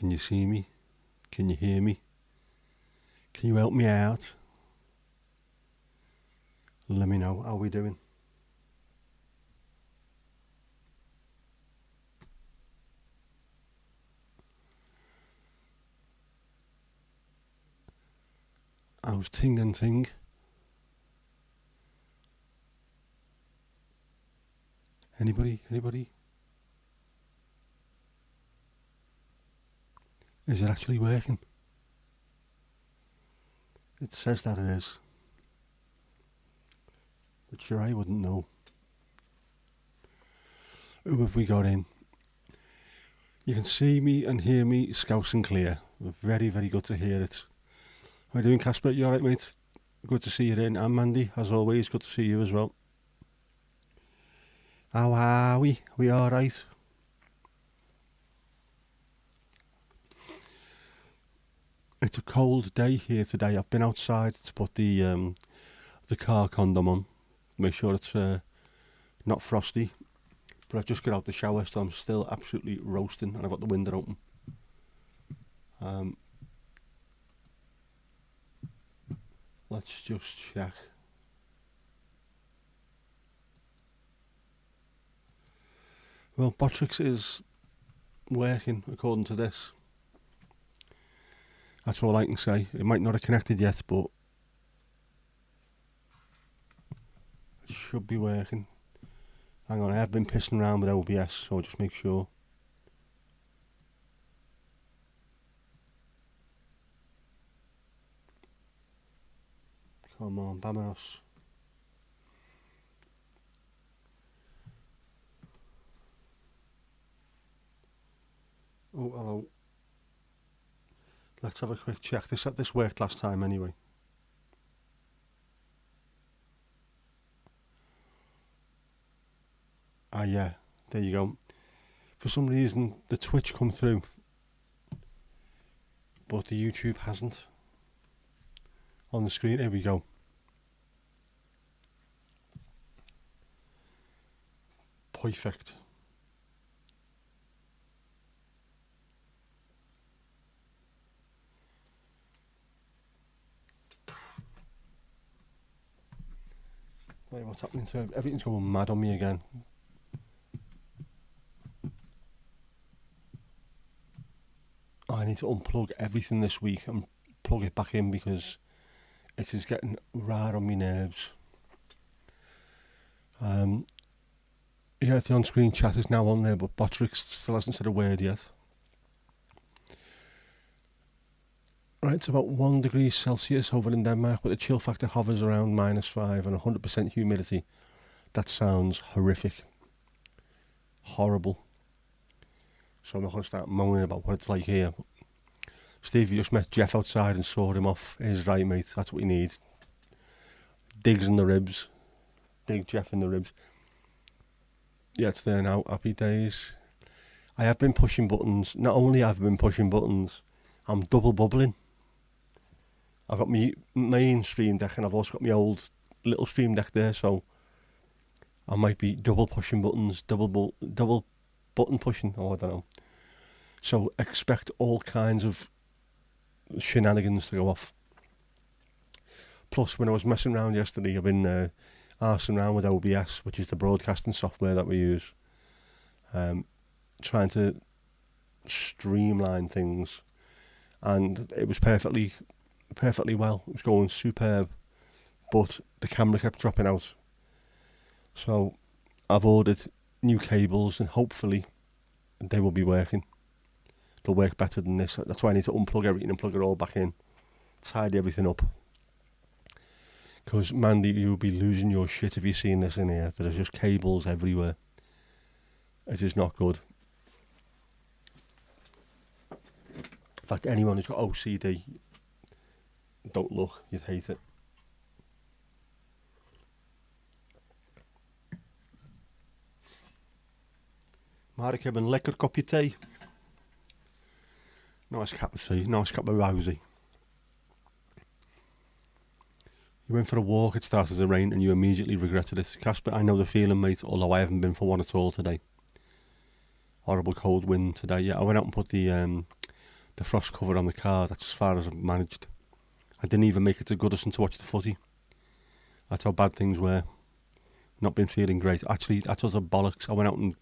Can you see me? Can you hear me? Can you help me out? Let me know how we doing. How's ting and ting? Anybody? Is it actually working? It says that it is. But sure, I wouldn't know. Who have we got in? You can see me and hear me scouse and clear. Very, very good to hear it. How are you doing, Casper? You alright, mate? Good to see you in. And Mandy, as always, good to see you as well. How are we? We alright? It's a cold day here today. I've been outside to put the car condom on. Make sure it's not frosty. But I've just got out the shower, so I'm still absolutely roasting, and I've got the window open. Let's just check. Well, Botrix is working according to this. That's all I can say. It might not have connected yet, but it should be working. Hang on, I have been pissing around with OBS, so I'll just make sure. Come on, Bamanos. Oh, hello. Let's have a quick check. This worked last time anyway. Ah, yeah. There you go. For some reason, the Twitch come through, but the YouTube hasn't. On the screen, here we go. Perfect. Wait, what's happening to it? Everything's going mad on me again. I need to unplug everything this week and plug it back in because it is getting right on my nerves. Yeah, the on-screen chat is now on there, but Botrix still hasn't said a word yet. Right, it's about 1 degree Celsius over in Denmark, but the chill factor hovers around -5 and 100% humidity. That sounds horrific. Horrible. So I'm not going to start moaning about what it's like here. Steve, you just met Jeff outside and saw him off. He's right, mate. That's what we need. Digs in the ribs. Dig Jeff in the ribs. Yeah, it's there now. Happy days. I have been pushing buttons. Not only have I been pushing buttons, I'm double bubbling. I've got my main stream deck and I've also got my old little stream deck there, so I might be double pushing buttons, double button pushing, I don't know. So expect all kinds of shenanigans to go off. Plus, when I was messing around yesterday, I've been arsing around with OBS, which is the broadcasting software that we use, trying to streamline things, and it was perfectly well. It was going superb, but the camera kept dropping out. So I've ordered new cables, and hopefully they will be working. They'll work better than this. That's why I need to unplug everything and plug it all back in, tidy everything up. Because, Mandy, you'll be losing your shit if you're seeing this in here. There's just cables everywhere. It is not good. In fact, anyone who's got OCD, don't look, you'd hate it. Mark, heb een lekker kopje thee. Nice cup of tea, nice cup of rosy. You went for a walk, it started to rain, and you immediately regretted it. Casper, I know the feeling, mate, although I haven't been for one at all today. Horrible cold wind today. Yeah, I went out and put the the frost cover on the car. That's as far as I've managed. I didn't even make it to Goodison to watch the footy. That's how bad things were. Not been feeling great. Actually, that's utter bollocks. I went out and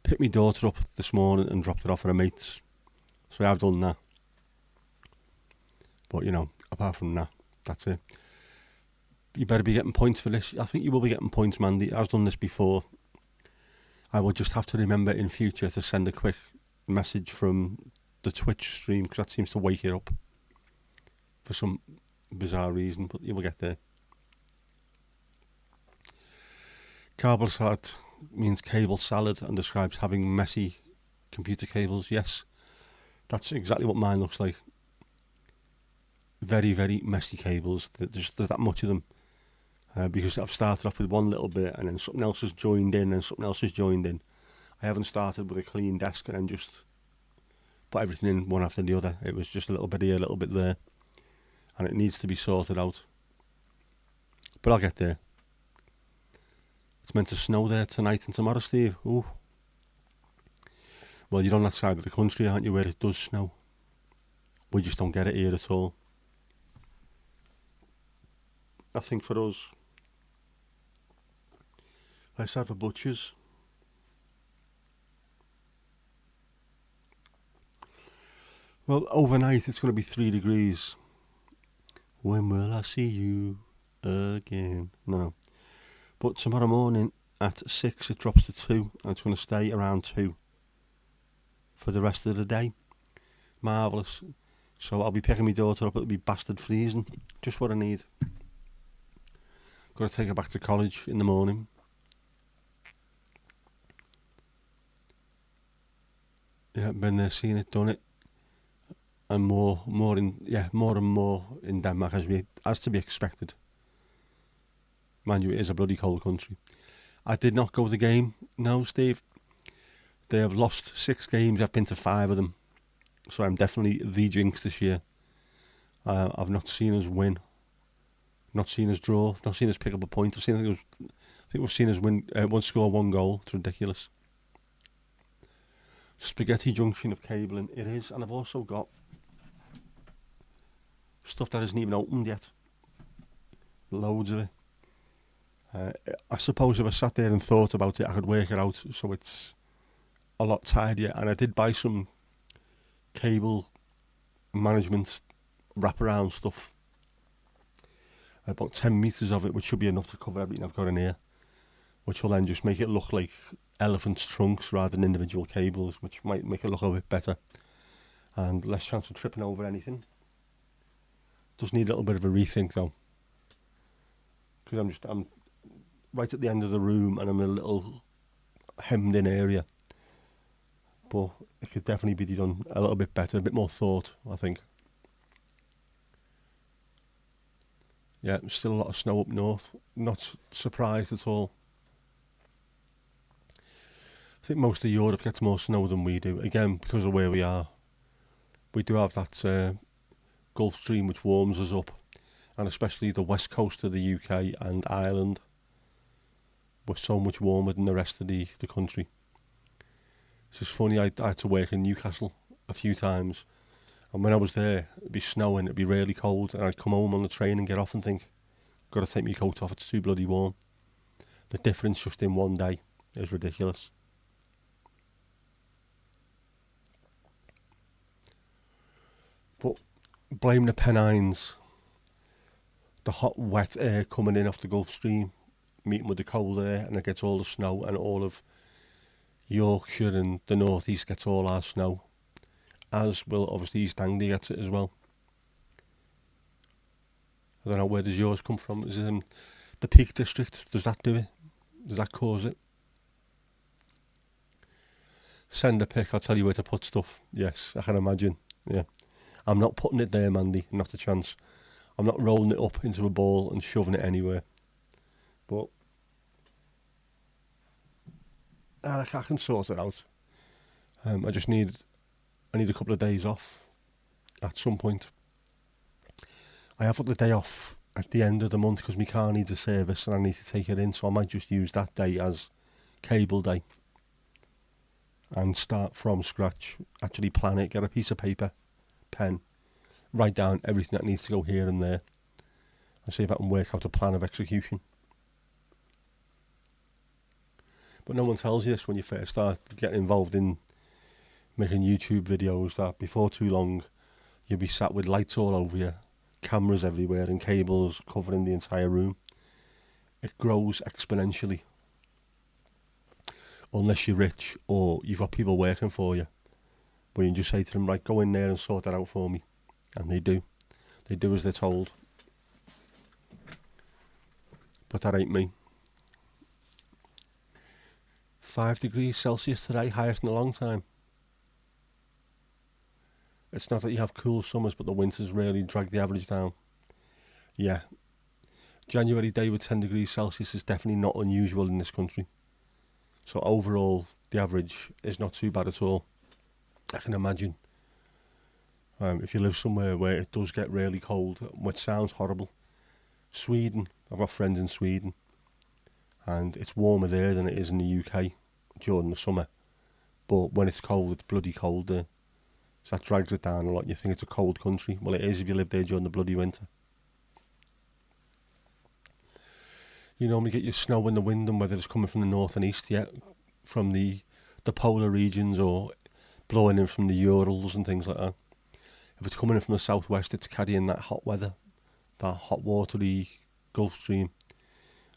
picked my daughter up this morning and dropped her off at her mate's. So I've done that. But, you know, apart from that, that's it. You better be getting points for this. I think you will be getting points, Mandy. I've done this before. I will just have to remember in future to send a quick message from the Twitch stream, because that seems to wake it up for some bizarre reason, but you will get there. Cable salad means cable salad and describes having messy computer cables. Yes, that's exactly what mine looks like. Very, very messy cables. There's that much of them. Because I've started off with one little bit and then something else has joined in and something else has joined in. I haven't started with a clean desk and then just put everything in one after the other. It was just a little bit here, a little bit there. And it needs to be sorted out. But I'll get there. It's meant to snow there tonight and tomorrow, Steve. Ooh. Well, you're on that side of the country, aren't you, where it does snow? We just don't get it here at all. I think for us, let's have a butcher's. Well, overnight it's going to be 3 degrees. When will I see you again? No. But tomorrow morning at 6 it drops to 2 and it's going to stay around 2 for the rest of the day. Marvellous. So I'll be picking my daughter up, it'll be bastard freezing. Just what I need. Got to take her back to college in the morning. Yeah, been there, seen it, done it. And more and more in Denmark as to be expected. Mind you, it is a bloody cold country. I did not go to the game. No, Steve. They have lost 6 games. I've been to 5 of them. So I'm definitely the jinx this year. I've not seen us win. Not seen us draw. Not seen us pick up a point. I think we've seen us win. One score, 1 goal. It's ridiculous. Spaghetti junction of cabling. It is. And I've also got stuff that isn't even opened yet. Loads of it. I suppose if I sat there and thought about it, I could work it out. So it's a lot tidier. And I did buy some cable management wraparound stuff. About 10 metres of it, which should be enough to cover everything I've got in here. Which will then just make it look like elephants' trunks rather than individual cables, which might make it look a bit better. And less chance of tripping over anything. Does need a little bit of a rethink though. Because I'm right at the end of the room and I'm in a little hemmed in area. But it could definitely be done a little bit better, a bit more thought, I think. Yeah, still a lot of snow up north. Not surprised at all. I think most of Europe gets more snow than we do. Again, because of where we are. We do have that Gulf Stream which warms us up. And especially the west coast of the UK and Ireland. We're so much warmer than the rest of the country. It's just funny, I had to work in Newcastle a few times. And when I was there, it'd be snowing, it'd be really cold. And I'd come home on the train and get off and think, got to take my coat off, it's too bloody warm. The difference just in one day is ridiculous. But blame the Pennines. The hot, wet air coming in off the Gulf Stream, meeting with the cold air, and it gets all the snow, and all of Yorkshire and the North East gets all our snow. As will obviously East Anglia gets it as well. I don't know, where does yours come from? Is it in the Peak District? Does that do it? Does that cause it? Send a pic, I'll tell you where to put stuff. Yes, I can imagine. Yeah. I'm not putting it there, Mandy, not a chance. I'm not rolling it up into a ball and shoving it anywhere. But I can sort it out. I need a couple of days off at some point. I have got the day off at the end of the month because my car needs a service and I need to take it in, so I might just use that day as cable day. and start from scratch. Actually plan it, get a piece of paper, pen, write down everything that needs to go here and there, and see if I can work out a plan of execution. But no one tells you this when you first start getting involved in making YouTube videos, that before too long you'll be sat with lights all over you, cameras everywhere and cables covering the entire room. It grows exponentially. Unless you're rich or you've got people working for you, where you can just say to them, right, go in there and sort that out for me. And they do. They do as they're told. But that ain't me. 5 degrees Celsius today, highest in a long time. It's not that you have cool summers, but the winters really drag the average down. Yeah. January day with 10 degrees Celsius is definitely not unusual in this country. So overall, the average is not too bad at all. I can imagine if you live somewhere where it does get really cold, which sounds horrible. Sweden, I've got friends in Sweden, and it's warmer there than it is in the UK during the summer. But when it's cold, it's bloody cold there. So that drags it down a lot. You think it's a cold country. Well, it is if you live there during the bloody winter. You normally get your snow in the wind, and whether it's coming from the north and east, from the polar regions, or blowing in from the Urals and things like that. If it's coming in from the southwest, it's carrying that hot weather, that hot watery Gulf Stream.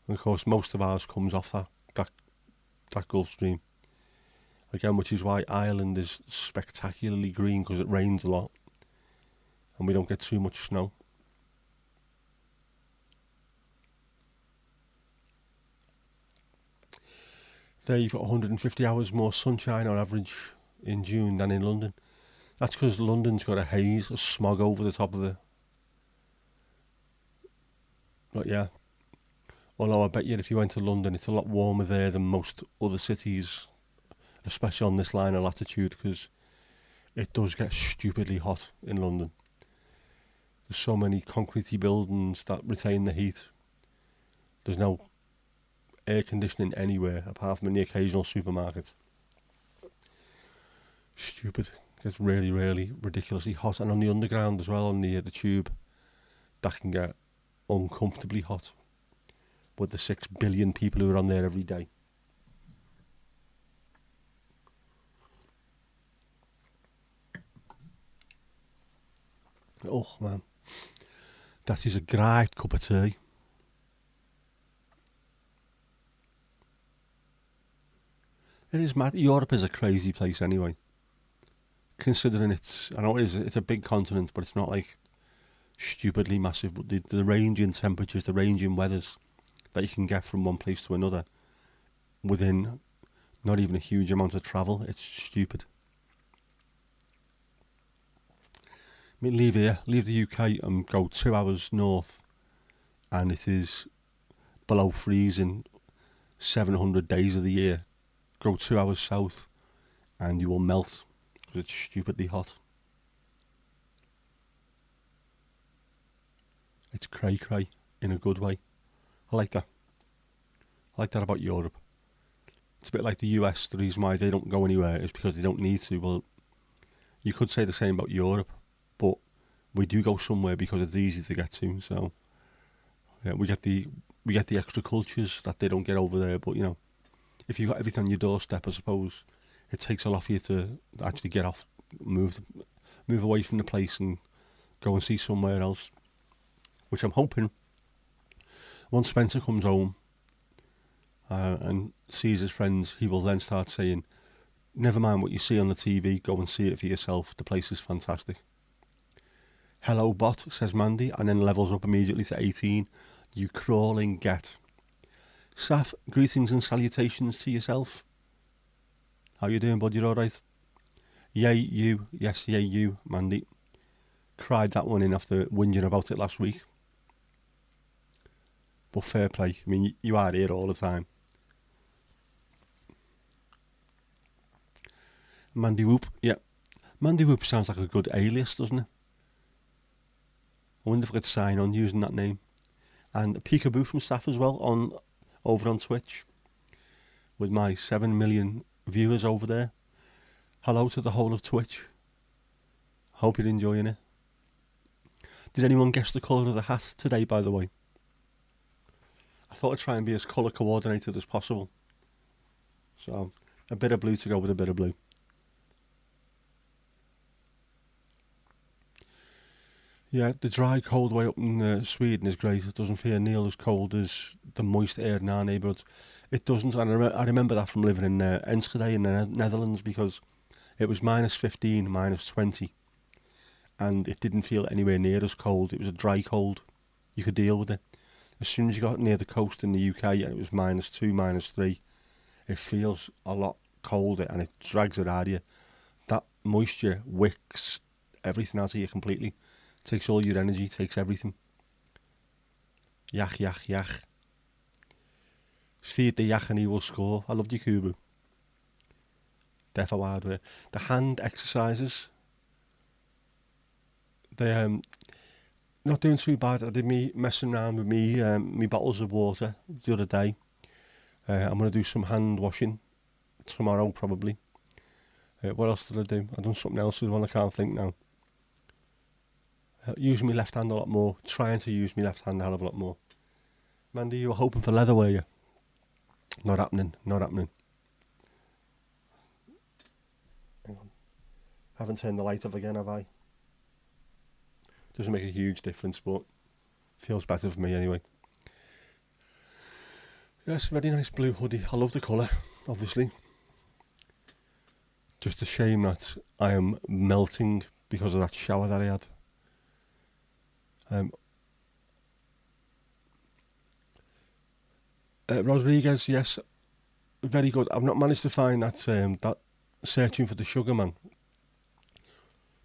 And of course, most of ours comes off that Gulf Stream. Again, which is why Ireland is spectacularly green, because it rains a lot and we don't get too much snow. There you've got 150 hours more sunshine on average in June than in London. That's because London's got a haze, a smog over the top of it. But yeah, although I bet you if you went to London, it's a lot warmer there than most other cities, especially on this line of latitude, because it does get stupidly hot in London. There's so many concretey buildings that retain the heat. There's no air conditioning anywhere apart from in the occasional supermarket. Stupid. It gets really, really ridiculously hot. And on the underground as well, on the tube, that can get uncomfortably hot with the 6 billion people who are on there every day. Oh man, that is a great cup of tea. It is mad. Europe is a crazy place anyway. Considering I know it's a big continent, but it's not like stupidly massive. But the range in temperatures, the range in weathers that you can get from one place to another within not even a huge amount of travel, it's stupid. I mean, leave the UK and go 2 hours north, and it is below freezing 700 days of the year. Go 2 hours south and you will melt because it's stupidly hot. It's cray in a good way. I like that. I like that about Europe. It's a bit like the US. The reason why they don't go anywhere is because they don't need to. Well, you could say the same about Europe, but we do go somewhere because it's easy to get to. So yeah, we get the extra cultures that they don't get over there. But you know, if you've got everything on your doorstep, I suppose it takes a lot for you to actually get off, move away from the place and go and see somewhere else. Which I'm hoping, once Spencer comes home and sees his friends, he will then start saying, never mind what you see on the TV, go and see it for yourself. The place is fantastic. Hello, bot, says Mandy, and then levels up immediately to 18. You crawling get. Saf, greetings and salutations to yourself. How you doing, bud? You alright? Yay, you. Yes, yay, you, Mandy. Cried that one in after whinging about it last week. But fair play. I mean, you are here all the time. Mandy Whoop, yeah. Mandy Whoop sounds like a good alias, doesn't it? I wonder if I could sign on using that name. And Peekaboo from Staff as well over on Twitch. With my 7 million viewers over there. Hello to the whole of Twitch. Hope you're enjoying it. Did anyone guess the colour of the hat today, by the way? I thought I'd try and be as colour coordinated as possible. So, a bit of blue to go with a bit of blue. Yeah, the dry, cold way up in Sweden is great. It doesn't feel nearly as cold as the moist air in our neighbourhoods. It doesn't, and I remember that from living in Enschede in the Netherlands, because it was minus 15, minus 20, and it didn't feel anywhere near as cold. It was a dry cold. You could deal with it. As soon as you got near the coast in the UK and it was minus 2, minus 3, it feels a lot colder and it drags it out of you. That moisture wicks everything out of you completely. Takes all your energy, takes everything. Yak, yak, yak. Feed the yak and he will score. I loved you, Kubu. Defo hardware. The hand exercises, they not doing too bad. I did me messing around with me bottles of water the other day. I'm going to do some hand washing tomorrow probably. What else did I do? I've done something else as well, I can't think now. Using my left hand a lot more. Trying to use my left hand a hell of a lot more. Mandy, you were hoping for leather, were you? Not happening, not happening. Hang on. Haven't turned the light off again, have I? Doesn't make a huge difference, but feels better for me anyway. Yes, very nice blue hoodie. I love the colour, obviously. Just a shame that I am melting because of that shower that I had. Rodriguez, yes, very good. I've not managed to find that that Searching for the Sugar Man.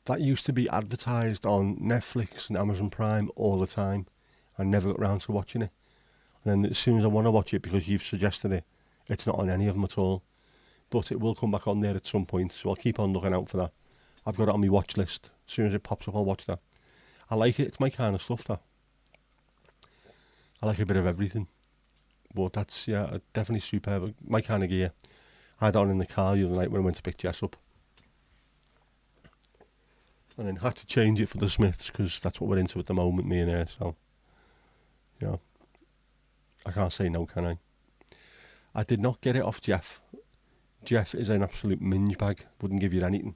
That used to be advertised on Netflix and Amazon Prime all the time. I never got round to watching it. And then as soon as I want to watch it, because you've suggested it, it's not on any of them at all. But it will come back on there at some point, so I'll keep on looking out for that. I've got it on my watch list. As soon as it pops up, I'll watch that. I like it. It's my kind of stuff, that. I like a bit of everything. But that's, yeah, definitely superb. My kind of gear. I had it on in the car the other night when I went to pick Jess up. And then had to change it for the Smiths, because that's what we're into at the moment, me and her. So, you know, I can't say no, can I? I did not get it off Jeff. Jeff is an absolute minge bag. Wouldn't give you anything.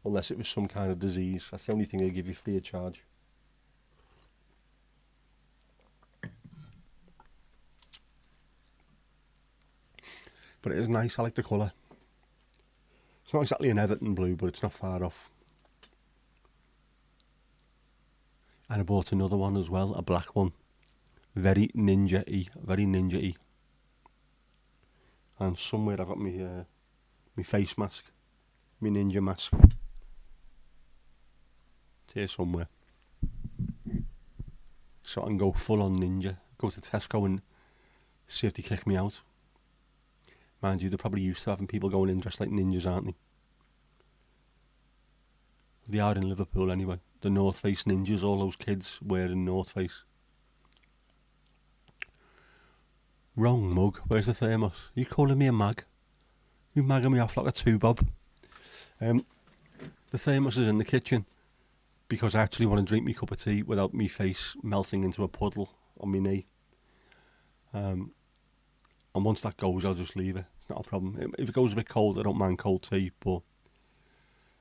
Unless it was some kind of disease. That's the only thing he'll give you free of charge. But it is nice, I like the colour. It's not exactly an Everton blue, but it's not far off. And I bought another one as well, a black one. Very ninja-y, very ninja-y. And somewhere I've got my face mask, my ninja mask. It's here somewhere. So I can go full on ninja, go to Tesco and see if they kick me out. Mind you, they're probably used to having people going in dressed like ninjas, aren't they? They are in Liverpool anyway. The North Face ninjas, all those kids wearing North Face. Wrong mug. Where's the thermos? You calling me a mag? You magging me off like a two-bob. The thermos is in the kitchen because I actually want to drink my cup of tea without me face melting into a puddle on my knee. And once that goes, I'll just leave it. It's not a problem. If it goes a bit cold, I don't mind cold tea, but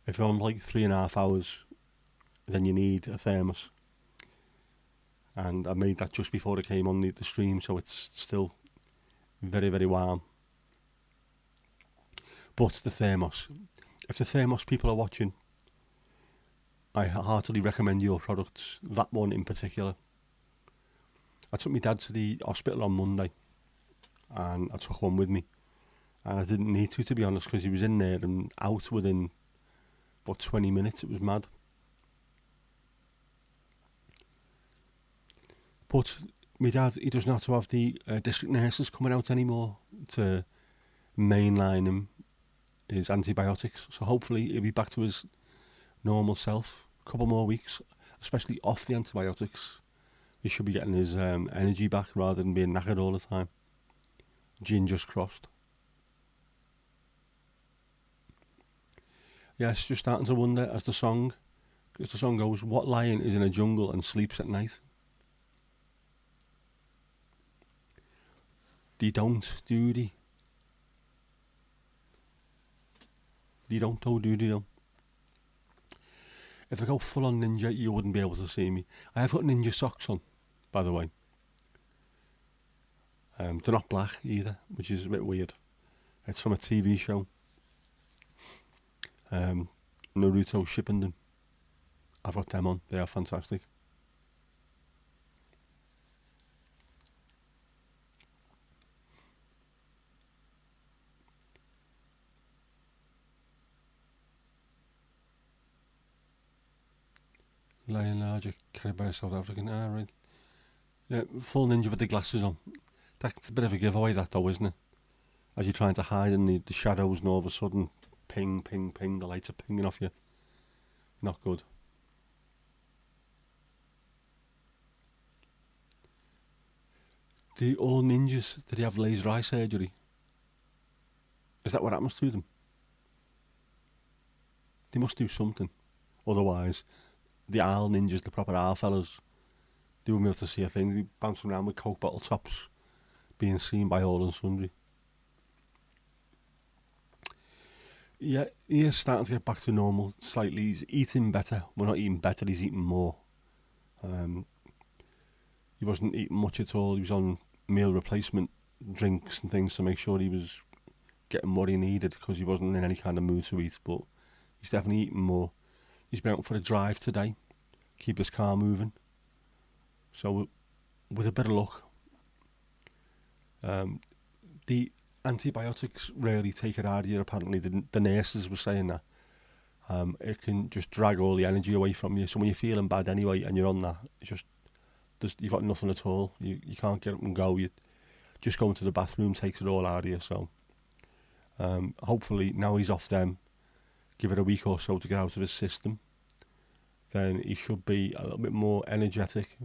if you're on like 3.5 hours, then you need a thermos. And I made that just before I came on the stream, so it's still very, very warm. But the thermos. If the thermos people are watching, I heartily recommend your products. That one in particular. I took my dad to the hospital on Monday, and I took one with me. And I didn't need to be honest, because he was in there and out within about 20 minutes. It was mad. But my dad, he doesn't have to have the district nurses coming out anymore to mainline him his antibiotics. So hopefully he'll be back to his normal self. A couple more weeks, especially off the antibiotics. He should be getting his energy back rather than being knackered all the time. Gingers crossed. Yes, just starting to wonder as the song goes, what lion is in a jungle and sleeps at night? They don't, do they? They don't, oh, do they? Don't. If I go full on ninja, you wouldn't be able to see me. I have got ninja socks on, by the way. They're not black either, which is a bit weird. It's from a TV show. Naruto Shippuden. I've got them on. They are fantastic. Lion larger, carried by a South African. Ah, right. Yeah, full ninja with the glasses on. That's a bit of a giveaway, that though, isn't it? As you're trying to hide in the shadows, and all of a sudden, ping, ping, ping, the lights are pinging off you. Not good. Do all ninjas, did they have laser eye surgery? Is that what happens to them? They must do something. Otherwise, the owl ninjas, the proper owl fellas, they wouldn't be able to see a thing. They'd be bouncing around with Coke bottle tops, being seen by all and sundry. Yeah, he is starting to get back to normal slightly. He's eating better. We're not eating better, he's eating more. He wasn't eating much at all. He was on meal replacement drinks and things to make sure he was getting what he needed because he wasn't in any kind of mood to eat. But he's definitely eating more. He's been out for a drive today, keep his car moving. So with a bit of luck, the antibiotics really take it out of you. Apparently, the nurses were saying that it can just drag all the energy away from you. So when you're feeling bad anyway and you're on that, it's just you've got nothing at all. You can't get up and go. You just going to the bathroom takes it all out of you. So hopefully now he's off them, give it a week or so to get out of his system, then he should be a little bit more energetic,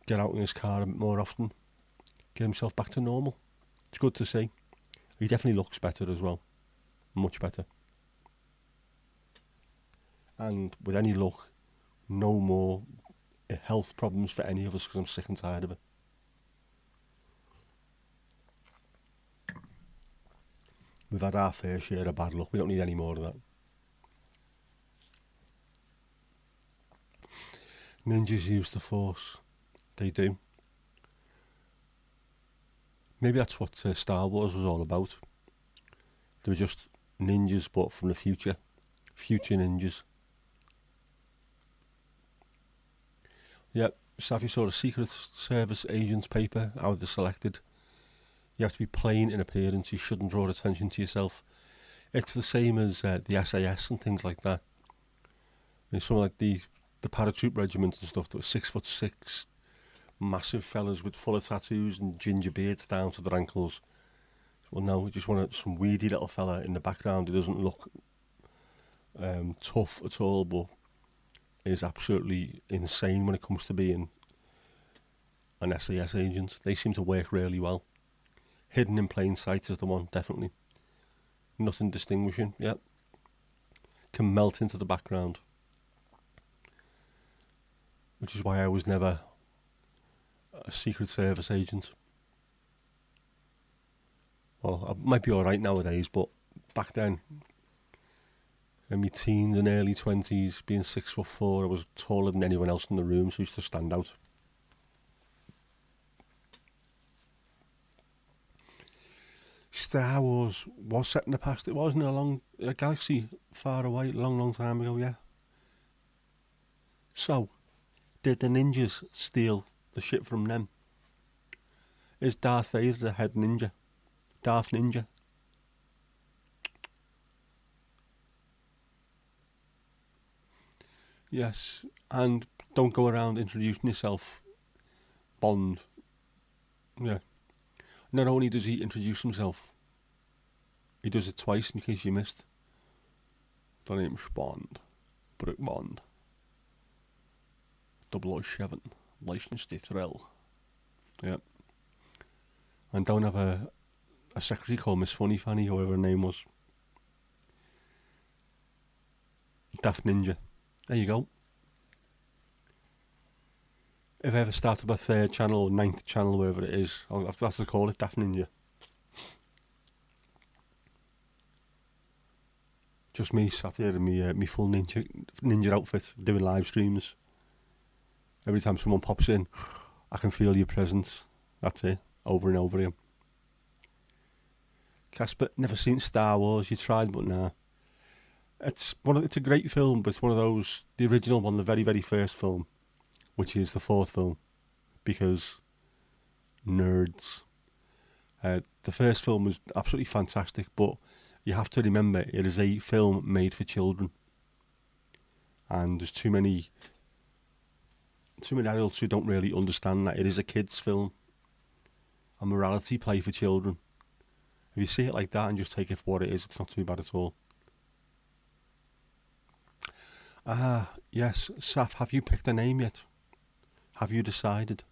get out in his car a bit more often, get himself back to normal. It's good to see. He definitely looks better as well, much better. And with any luck, no more health problems for any of us because I'm sick and tired of it. We've had our fair share of bad luck. We don't need any more of that. Ninjas use the Force. They do. Maybe that's what Star Wars was all about. They were just ninjas, but from the future. Future ninjas. Yep. So if you saw the Secret Service agents paper, how they're selected, you have to be plain in appearance. You shouldn't draw attention to yourself. It's the same as the SAS and things like that. I mean, some like the paratroop regiment and stuff that were 6'6", massive fellas with full of tattoos and ginger beards down to their ankles. Well, no, we just want some weedy little fella in the background who doesn't look tough at all, but is absolutely insane when it comes to being an SAS agent. They seem to work really well. Hidden in plain sight is the one, definitely. Nothing distinguishing, yep. Can melt into the background. Which is why I was never a Secret Service agent. Well, I might be alright nowadays, but back then, in my teens and early 20s, being 6'4", I was taller than anyone else in the room, so I used to stand out. Star Wars was set in the past. It wasn't a galaxy far away, long time ago, yeah. So, did the ninjas steal the shit from them? Is Darth Vader the head ninja? Darth Ninja? Yes, and don't go around introducing yourself, Bond. Yeah. Not only does he introduce himself, he does it twice in case you missed. The name's Bond. Brooke Bond. 007. License to thrill. Yeah. And don't have a secretary called Miss Funny Fanny, whoever her name was. Daft Ninja. There you go. If I ever start up a third channel or ninth channel, wherever it is, I'll have to call it Daft Ninja. Just me sat here in me full ninja outfit doing live streams. Every time someone pops in, I can feel your presence. That's it, over and over again. Casper, never seen Star Wars. You tried, but nah. It's a great film, but it's one of those, the original one, the very, very first film, which is the fourth film, because nerds. The first film was absolutely fantastic, but you have to remember it is a film made for children, and there's too many adults who don't really understand that it is a kids' film, a morality play for children. If you see it like that and just take it for what it is, it's not too bad at all. Ah, yes, Saf, have you picked a name yet? Have you decided?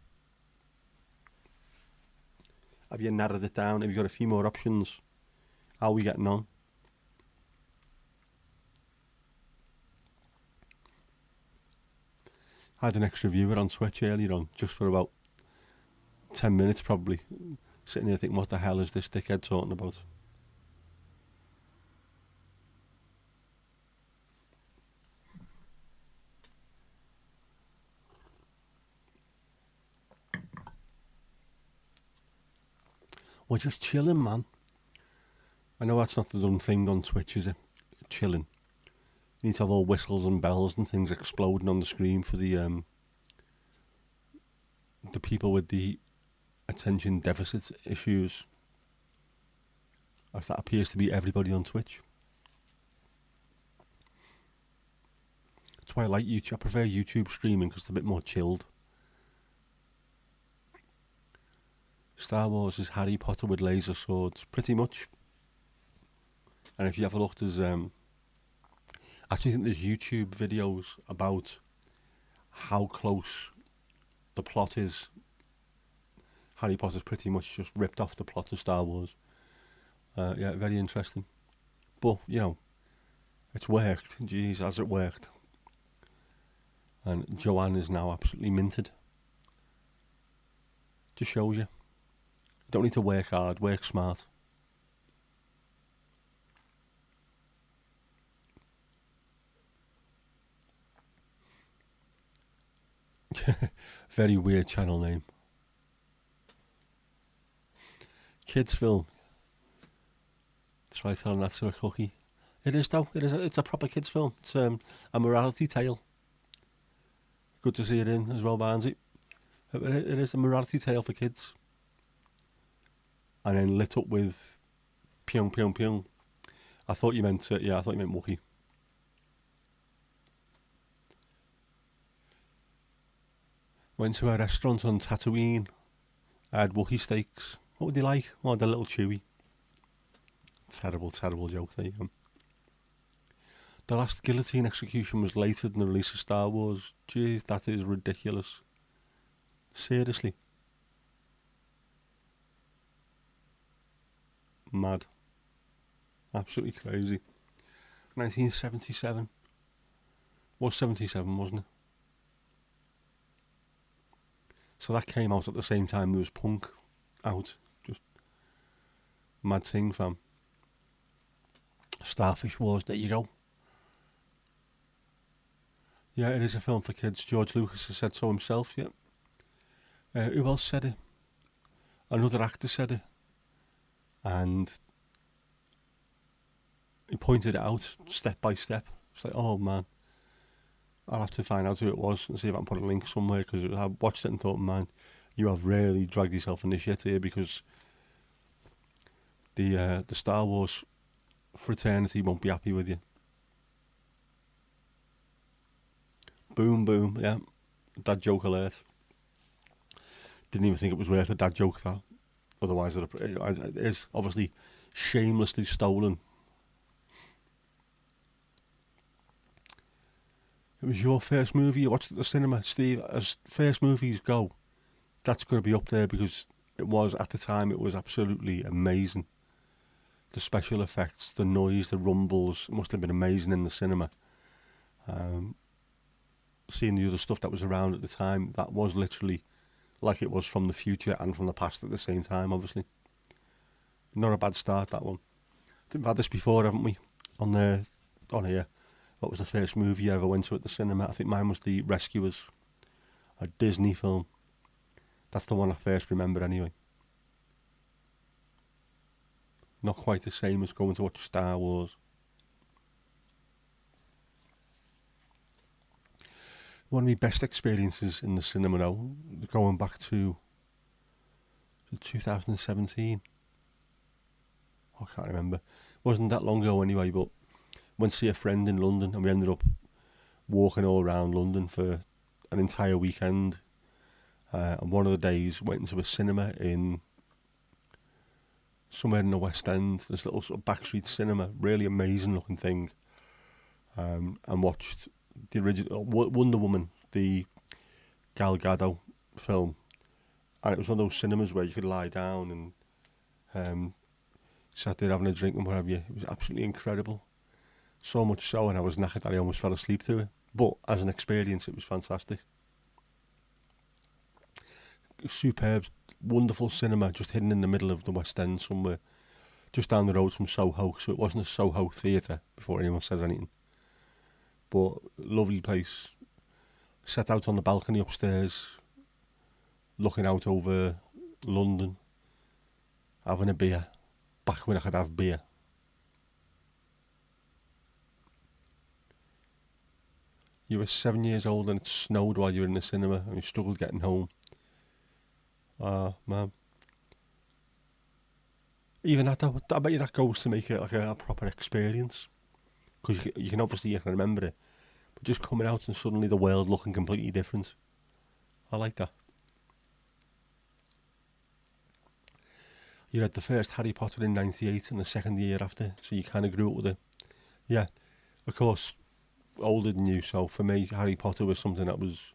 Have you narrowed it down? Have you got a few more options? How are we getting on? I had an extra viewer on Twitch earlier on, just for about 10 minutes probably, sitting here thinking, what the hell is this dickhead talking about? We're just chilling, man. I know that's not the done thing on Twitch, is it? Chilling. You need to have all whistles and bells and things exploding on the screen for the people with the attention deficit issues. As that appears to be everybody on Twitch. That's why I like YouTube. I prefer YouTube streaming because it's a bit more chilled. Star Wars is Harry Potter with laser swords, pretty much. And if you have a look, there's I actually think there's YouTube videos about how close the plot is. Harry Potter's pretty much just ripped off the plot of Star Wars. Yeah, very interesting. But, you know, it's worked. Jeez, has it worked? And Joanne is now absolutely minted. Just shows you. You don't need to work hard, work smart. Very weird channel name. Kids film. Try telling that to a cookie. It is though. It's a proper kids film. It's a morality tale. Good to see it in as well, Barnesy. It is a morality tale for kids. And then lit up with pyong pyong pyong. I thought you meant Wookie. Went to a restaurant on Tatooine. I had Wookie steaks. What would they like? Oh, they're a little chewy. Terrible, terrible joke. There you go. The last guillotine execution was later than the release of Star Wars. Jeez, that is ridiculous. Seriously. Mad. Absolutely crazy. 1977. Was 77, wasn't it? So that came out at the same time there was Punk out. Just mad thing, fam. Starfish Wars, there you go. Yeah, it is a film for kids. George Lucas has said so himself, yeah. Who else said it? Another actor said it. And he pointed it out step by step. It's like, oh man. I'll have to find out who it was and see if I can put a link somewhere, because I watched it and thought, man, you have really dragged yourself in the shit here, because the Star Wars fraternity won't be happy with you. Boom, boom, yeah. Dad joke alert. Didn't even think it was worth a dad joke, that. Otherwise, it is obviously shamelessly stolen. It was your first movie you watched at the cinema, Steve. As first movies go, that's going to be up there, because it was, at the time, it was absolutely amazing. The special effects, the noise, the rumbles, it must have been amazing in the cinema. Seeing the other stuff that was around at the time, that was literally like it was from the future and from the past at the same time, obviously. Not a bad start, that one. I think we've had this before, haven't we? On here. What was the first movie you ever went to at the cinema? I think mine was The Rescuers, a Disney film. That's the one I first remember anyway. Not quite the same as going to watch Star Wars. One of my best experiences in the cinema now, going back to 2017. I can't remember. Wasn't that long ago anyway, but went to see a friend in London and we ended up walking all around London for an entire weekend. And one of the days went into a cinema in somewhere in the West End, this little sort of backstreet cinema, really amazing looking thing, and watched the original Wonder Woman, the Gal Gadot film. And it was one of those cinemas where you could lie down and sat there having a drink and what have you. It was absolutely incredible. So much so, and I was knackered that I almost fell asleep through it. But as an experience, it was fantastic. Superb, wonderful cinema, just hidden in the middle of the West End somewhere, just down the road from Soho. So it wasn't a Soho theatre, before anyone says anything. But lovely place. Sat out on the balcony upstairs, looking out over London, having a beer. Back when I could have beer. You were 7 years old and it snowed while you were in the cinema and you struggled getting home. Ah, man. Even that, I bet you that goes to make it like a proper experience. Because you can obviously remember it. But just coming out and suddenly the world looking completely different. I like that. You read the first Harry Potter in '98 and the second the year after, so you kind of grew up with it. Yeah, of course, older than you, so for me, Harry Potter was something that was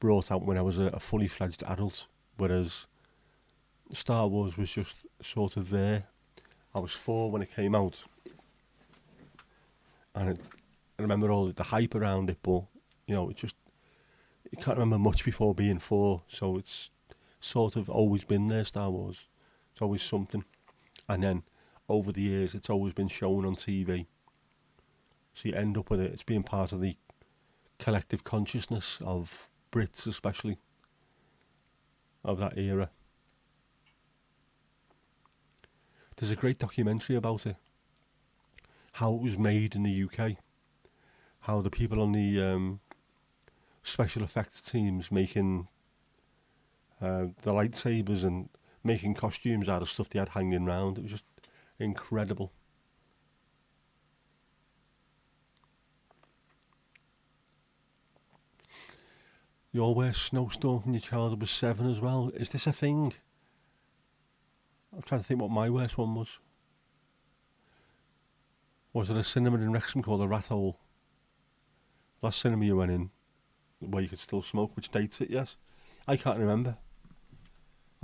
brought out when I was a fully fledged adult, whereas Star Wars was just sort of there. I was 4 when it came out, and I remember all the hype around it, but you can't remember much before being 4, so it's sort of always been there, Star Wars. It's always something. And then, over the years, it's always been shown on TV. So you end up with it. It's being part of the collective consciousness of Brits, especially, of that era. There's a great documentary about it. How it was made in the UK. How the people on the special effects teams making the lightsabers and making costumes out of stuff they had hanging around. It was just incredible. You all wear snowstorm when your child was 7 as well. Is this a thing? I'm trying to think what my worst one was. Was it a cinema in Wrexham called the Rat Hole? Last cinema you went in, where you could still smoke, which dates it, yes? I can't remember.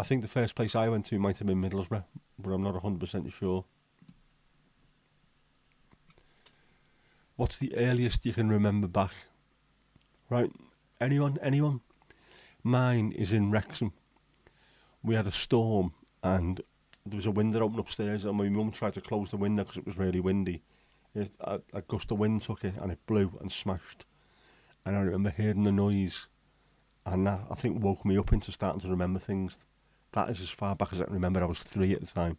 I think the first place I went to might have been Middlesbrough, but I'm not 100% sure. What's the earliest you can remember back? Right, anyone? Mine is in Wrexham. We had a storm and there was a window open upstairs and my mum tried to close the window because it was really windy. A gust of wind took it and it blew and smashed. And I remember hearing the noise and that, I think, woke me up into starting to remember things. That is as far back as I can remember. I was 3 at the time.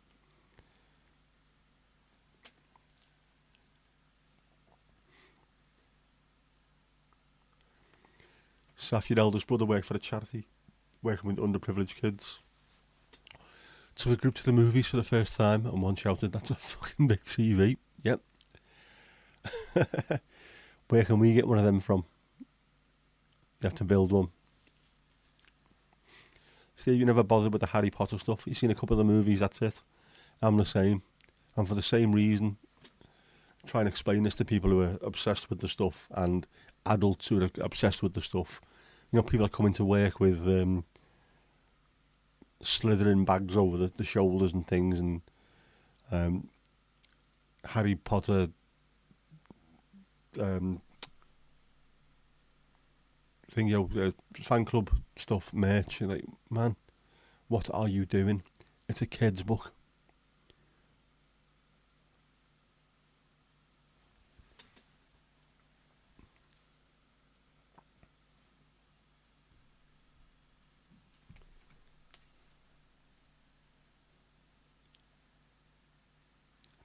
Saf, your eldest brother, worked for a charity working with underprivileged kids. Took a group to the movies for the first time and one shouted, "That's a fucking big TV." Yep. Where can we get one of them from? You have to build one. Steve, you never bothered with the Harry Potter stuff. You've seen a couple of the movies, that's it. I'm the same. And for the same reason, try and explain this to people who are obsessed with the stuff and adults who are obsessed with the stuff. People are coming to work with slithering bags over the shoulders and things, and Harry Potter thing, fan club stuff, merch. You're like, man, what are you doing? It's a kid's book.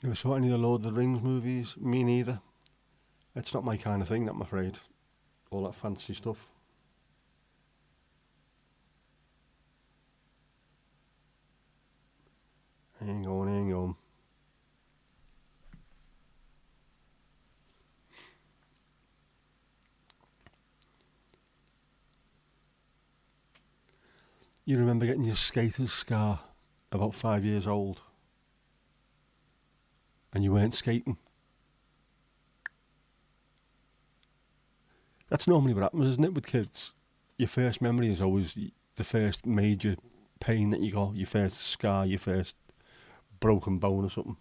Never saw any of the Lord of the Rings movies. Me neither. It's not my kind of thing, I'm afraid. All that fancy stuff. Hang on. You remember getting your skater's scar about 5 years old and you weren't skating? That's normally what happens, isn't it, with kids? Your first memory is always the first major pain that you got, your first scar, your first broken bone or something.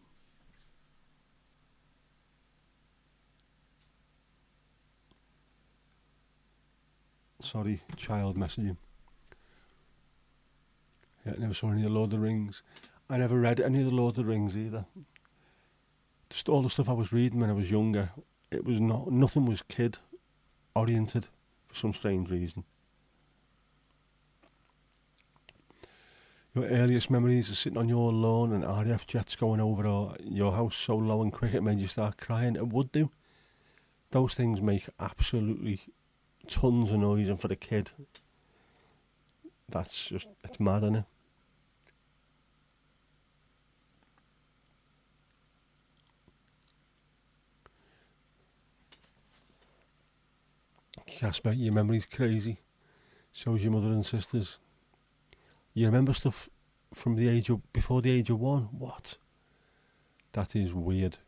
Sorry, child messaging. Yeah, I never saw any of the Lord of the Rings. I never read any of the Lord of the Rings either. Just all the stuff I was reading when I was younger, it was nothing was kid oriented for some strange reason. Your earliest memories of sitting on your lawn and RAF jets going over your house so low and quick it made you start crying. It would do. Those things make absolutely tons of noise, and for the kid, it's mad, isn't it? Casper, your memory's crazy. So's your mother and sisters. You remember stuff from before the age of 1? What? That is weird.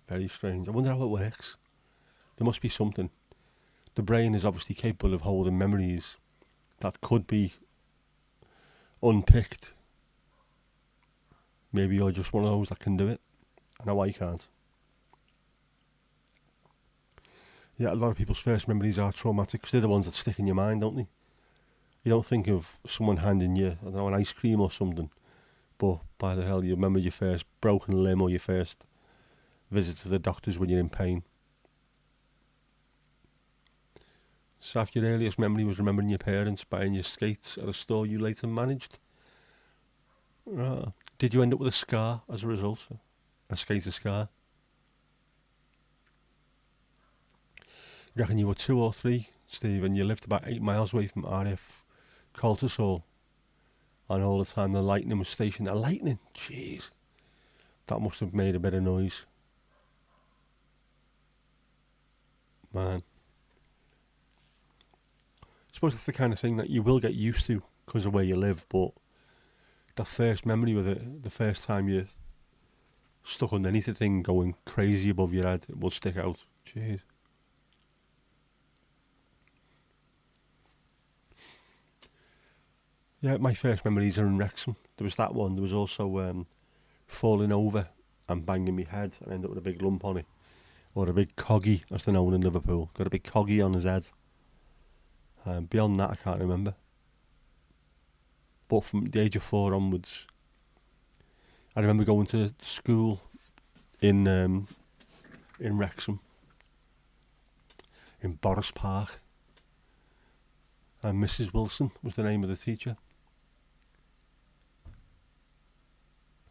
Very strange. I wonder how it works. There must be something. The brain is obviously capable of holding memories that could be unpicked. Maybe you're just one of those that can do it. I know I can't. Yeah, a lot of people's first memories are traumatic because they're the ones that stick in your mind, don't they? You don't think of someone handing you, I don't know, an ice cream or something, but by the hell, you remember your first broken limb or your first visit to the doctors when you're in pain. So if your earliest memory was remembering your parents buying you skates at a store you later managed, did you end up with a scar as a result? A skater scar? You reckon you were 2 or 3, Steve, and you lived about 8 miles away from RF Coltasol, and all the time the lightning was stationed. The lightning? Jeez. That must have made a bit of noise. Man. I suppose it's the kind of thing that you will get used to because of where you live, but the first memory with it, the first time you're stuck underneath the thing going crazy above your head, it will stick out. Jeez. Yeah, my first memories are in Wrexham. There was that one. There was also falling over and banging my head and ended up with a big lump on it. Or a big coggy, as they're known in Liverpool. Got a big coggy on his head. Beyond that, I can't remember. But from the age of 4 onwards, I remember going to school in Wrexham, in Boris Park, and Mrs. Wilson was the name of the teacher.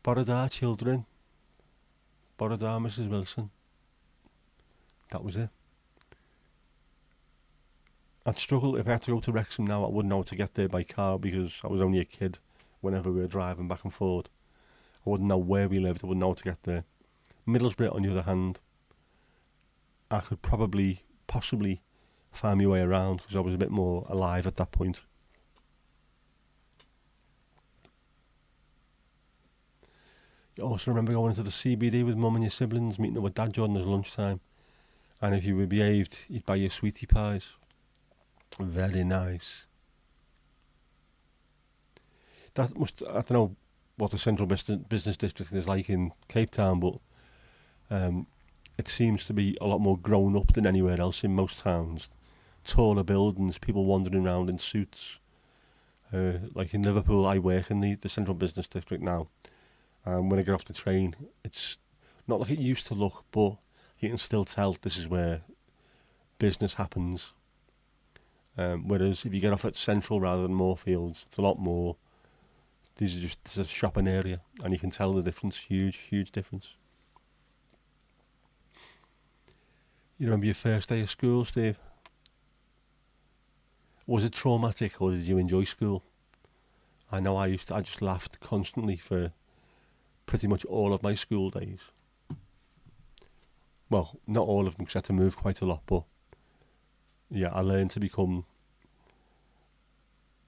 Borada children, Borada Mrs. Wilson. That was it. I'd struggle if I had to go to Wrexham now. I wouldn't know how to get there by car because I was only a kid whenever we were driving back and forth. I wouldn't know where we lived. I wouldn't know how to get there. Middlesbrough, on the other hand, I could possibly find my way around because I was a bit more alive at that point. You also remember going into the CBD with mum and your siblings, meeting up with Dad during his lunchtime, and if you were behaved, he'd buy you sweetie pies. Very nice. I don't know what the central business district is like in Cape Town, but it seems to be a lot more grown up than anywhere else in most towns. Taller buildings, people wandering around in suits. Like in Liverpool, I work in the central business district now. And when I get off the train, it's not like it used to look, but you can still tell this is where business happens. Whereas if you get off at Central rather than Moorfields, it's a lot more. This is a shopping area, and you can tell the difference. Huge, huge difference. You remember your first day of school, Steve? Was it traumatic, or did you enjoy school? I know I just laughed constantly for pretty much all of my school days. Well, not all of them, because I had to move quite a lot, but yeah, I learned to become,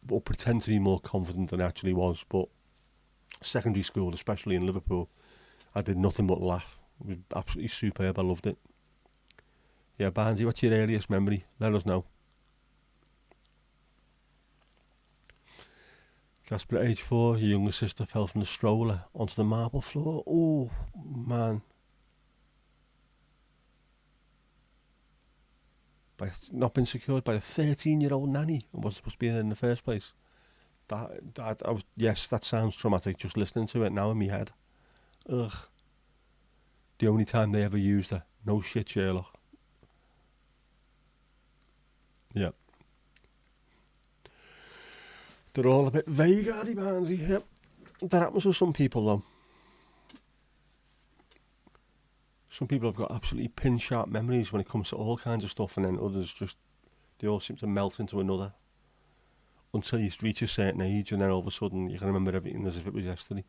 or pretend to be more confident than I actually was. But secondary school, especially in Liverpool, I did nothing but laugh. It was absolutely superb. I loved it. Yeah, Barnesy, what's your earliest memory? Let us know. Casper, at age 4, your younger sister fell from the stroller onto the marble floor. Oh, man. By not being secured by a 13-year-old nanny and wasn't supposed to be there in the first place. Yes, that sounds traumatic just listening to it now in my head. Ugh. The only time they ever used her. No shit, Sherlock. Yeah. They're all a bit vague, Hardy Barnesy. Yep. That happens with some people, though. Some people have got absolutely pin-sharp memories when it comes to all kinds of stuff, and then others they all seem to melt into another until you reach a certain age, and then all of a sudden you can remember everything as if it was yesterday.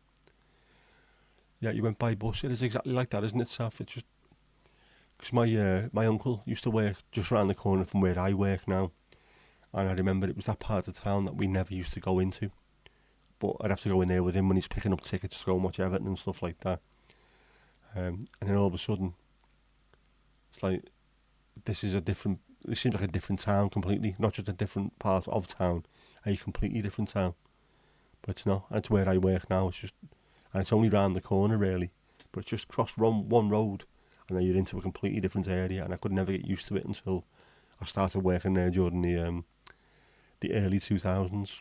Yeah, you went by bus. It is exactly like that, isn't it, Saf? It's just because my uncle used to work just around the corner from where I work now, and I remember it was that part of town that we never used to go into, but I'd have to go in there with him when he's picking up tickets to go and watch Everton and stuff like that. And then all of a sudden, it's like this seems like a different town completely, not just a different part of town, a completely different town. But it's not, and it's where I work now. And it's only round the corner really, but it's just cross one road, and then you're into a completely different area. And I could never get used to it until I started working there during the early 2000s.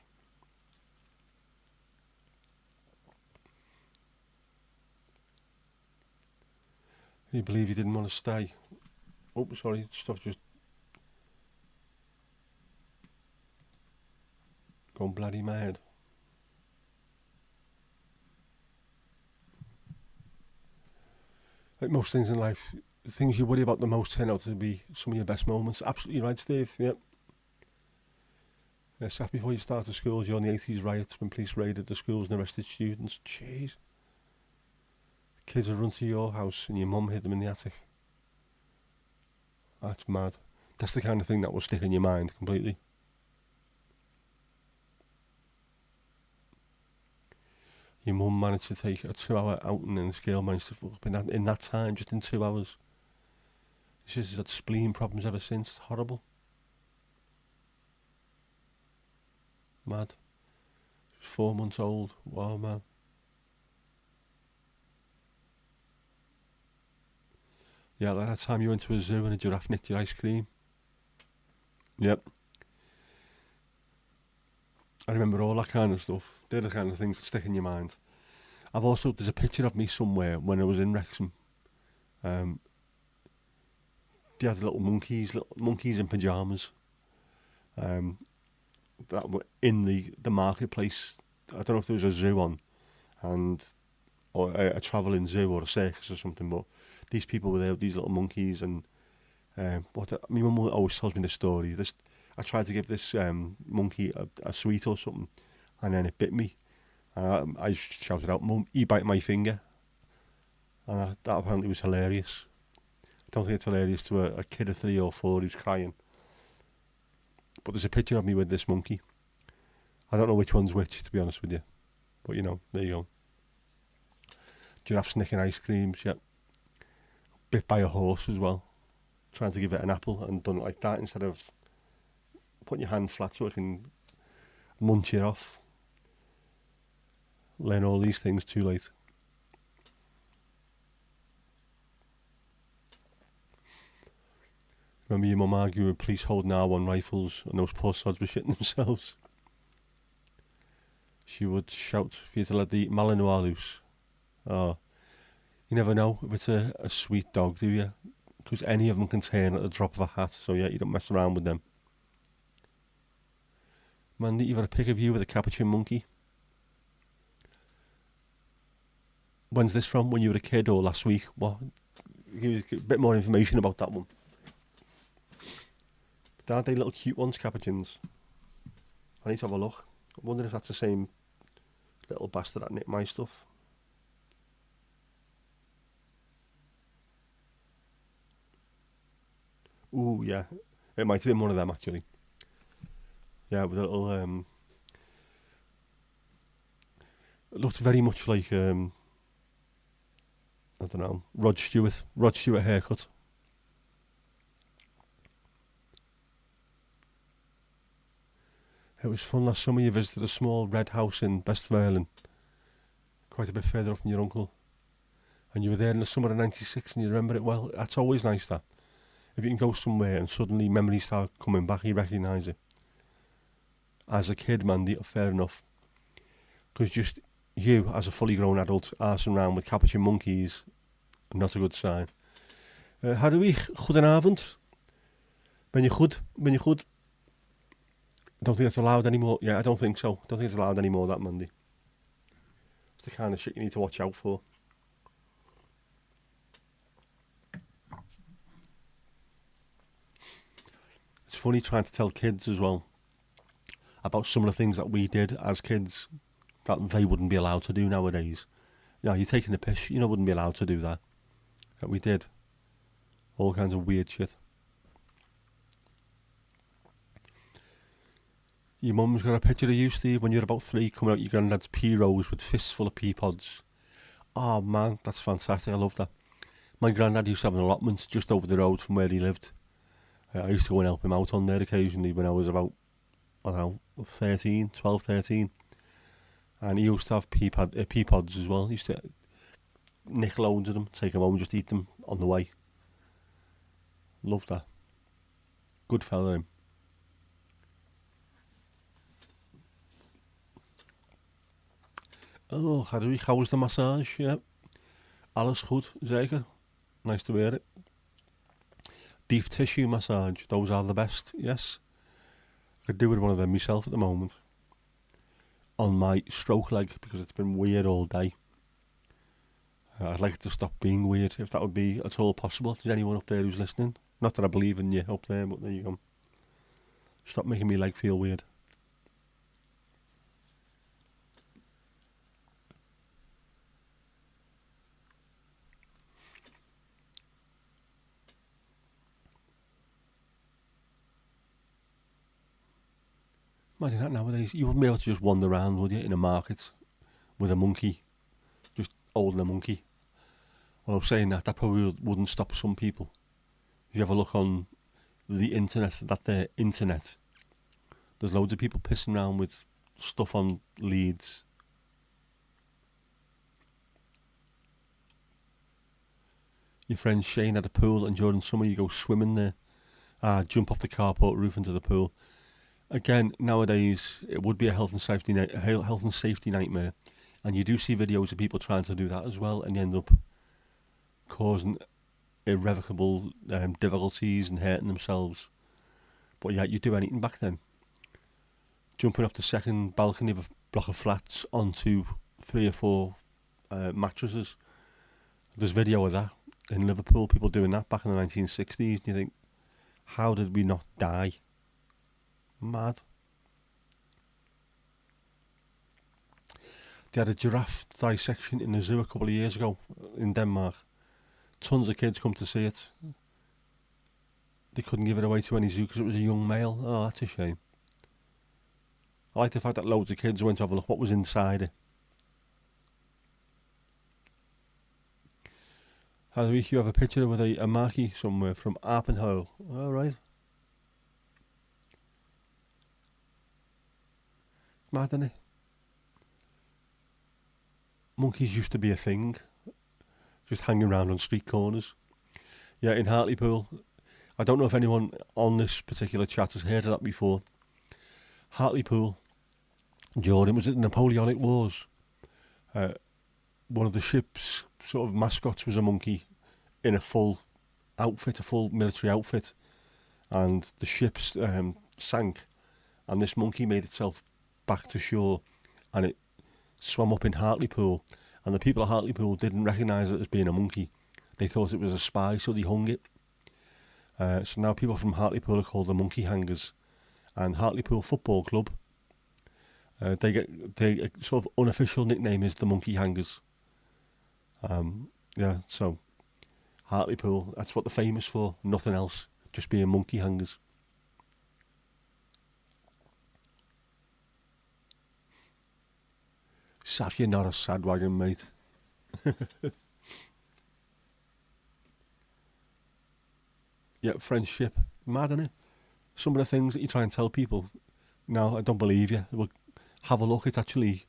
You believe you didn't want to stay? Oh, sorry, stuff just gone bloody mad. Like most things in life, the things you worry about the most turn out to be some of your best moments. Absolutely right, Steve. Yep. Yeah, Saf, before you started school during the 80s riots when police raided the schools and arrested students. Jeez. Kids had run to your house and your mum hid them in the attic. That's mad. That's the kind of thing that will stick in your mind completely. Your mum managed to take a 2-hour outing and this girl managed to fuck up in that time, just in 2 hours. She's had spleen problems ever since. It's horrible. Mad. She was 4 months old. Wow, man. Yeah, like that time you went to a zoo and a giraffe nicked your ice cream. Yep. I remember all that kind of stuff. They're the kind of things that stick in your mind. There's a picture of me somewhere when I was in Wrexham. They had little monkeys in pyjamas. That were in the marketplace. I don't know if there was a zoo on, or a travelling zoo or a circus or something. But these people were there with these little monkeys, and my mum always tells me this story. I tried to give this monkey a sweet or something, and then it bit me. And I shouted out, "Mum, you bite my finger." And that apparently was hilarious. I don't think it's hilarious to a kid of 3 or 4 who's crying. But there's a picture of me with this monkey. I don't know which one's which, to be honest with you. But there you go. Giraffes nicking ice creams, yeah. Bit by a horse as well. Trying to give it an apple and done it like that instead of putting your hand flat so it can munch it off. Learn all these things too late. Remember your mum arguing with police holding R1 rifles and those poor sods were shitting themselves? She would shout for you to let the Malinois loose. Oh, you never know if it's a sweet dog, do you? Because any of them can turn at the drop of a hat, so yeah, you don't mess around with them. Mandy, you've got a pic of you with a capuchin monkey. When's this from? When you were a kid or last week? What? Give a bit more information about that one. Aren't they little cute ones, capuchins? I need to have a look. I wonder if that's the same little bastard that nicked my stuff. Ooh, yeah. It might have been one of them, actually. Yeah, with a little... it looked very much like... I don't know. Rod Stewart haircut. It was fun last summer. You visited a small red house in Westfalen, quite a bit further up than your uncle. And you were there in the summer of '96 and you remember it well. That's always nice, that. If you can go somewhere and suddenly memories start coming back, you recognise it. As a kid, Mandy, fair enough. Because just you, as a fully grown adult, arsing around with capuchin monkeys, not a good sign. Hadewig, goedenavond. Ben je goed? I don't think it's allowed anymore. Yeah, I don't think so. I don't think it's allowed anymore, that, Mandy. It's the kind of shit you need to watch out for. It's funny trying to tell kids as well about some of the things that we did as kids that they wouldn't be allowed to do nowadays. You know, you're taking a piss, you wouldn't be allowed to do that. But we did. All kinds of weird shit. Your mum's got a picture of you, Steve, when you were about 3, coming out your granddad's pea rows with fists full of pea pods. Oh man, that's fantastic, I love that. My granddad used to have an allotment just over the road from where he lived. I used to go and help him out on there occasionally when I was about, 12, 13. And he used to have pea pods as well. He used to nick loads of them, take them home and just eat them on the way. Love that. Good fella, him. Oh, how was the massage? Yeah. Alles goed, zeker. Nice to hear it. Deep tissue massage, those are the best, yes. I could do with one of them myself at the moment. On my stroke leg, because it's been weird all day. I'd like it to stop being weird, if that would be at all possible. If there's anyone up there who's listening. Not that I believe in you up there, but there you go. Stop making me leg feel weird. Imagine that nowadays. You wouldn't be able to just wander around, would you, in a market with a monkey, just holding a monkey. Although saying that probably wouldn't stop some people. If you ever look on the internet, there's loads of people pissing around with stuff on leads. Your friend Shane had a pool, and during summer you go swimming there. Jump off the carport roof into the pool. Again, nowadays it would be a health and safety nightmare, and you do see videos of people trying to do that as well, and you end up causing irrevocable difficulties and hurting themselves. But yeah, you do anything back then. Jumping off the second balcony of a block of flats onto 3 or 4 mattresses. There's video of that in Liverpool, people doing that back in the 1960s, and you think, how did we not die? Mad. They had a giraffe dissection in the zoo a couple of years ago in Denmark. Tons of kids come to see it. They couldn't give it away to any zoo because it was a young male. Oh, that's a shame. I like the fact that loads of kids went to have a look what was inside it. You have a picture with a marquee somewhere from Arpenhole. All right. Mad, isn't it? Monkeys used to be a thing, just hanging around on street corners. Yeah, in Hartlepool, I don't know if anyone on this particular chat has heard of that before. Hartlepool, Jordan, was it the Napoleonic Wars? One of the ship's sort of mascots was a monkey in a full outfit, a full military outfit, and the ship sank, and this monkey made itself back to shore, and it swam up in Hartlepool, and the people of Hartlepool didn't recognise it as being a monkey. They thought it was a spy, so they hung it. So now people from Hartlepool are called the Monkey Hangers, and Hartlepool Football Club, their sort of unofficial nickname is the Monkey Hangers. So Hartlepool, that's what they're famous for, nothing else, just being monkey hangers. Saf, you're not a sad wagon, mate. Yeah, friendship, mad, innit? Some of the things that you try and tell people, no, I don't believe you. Well, have a look, it's actually,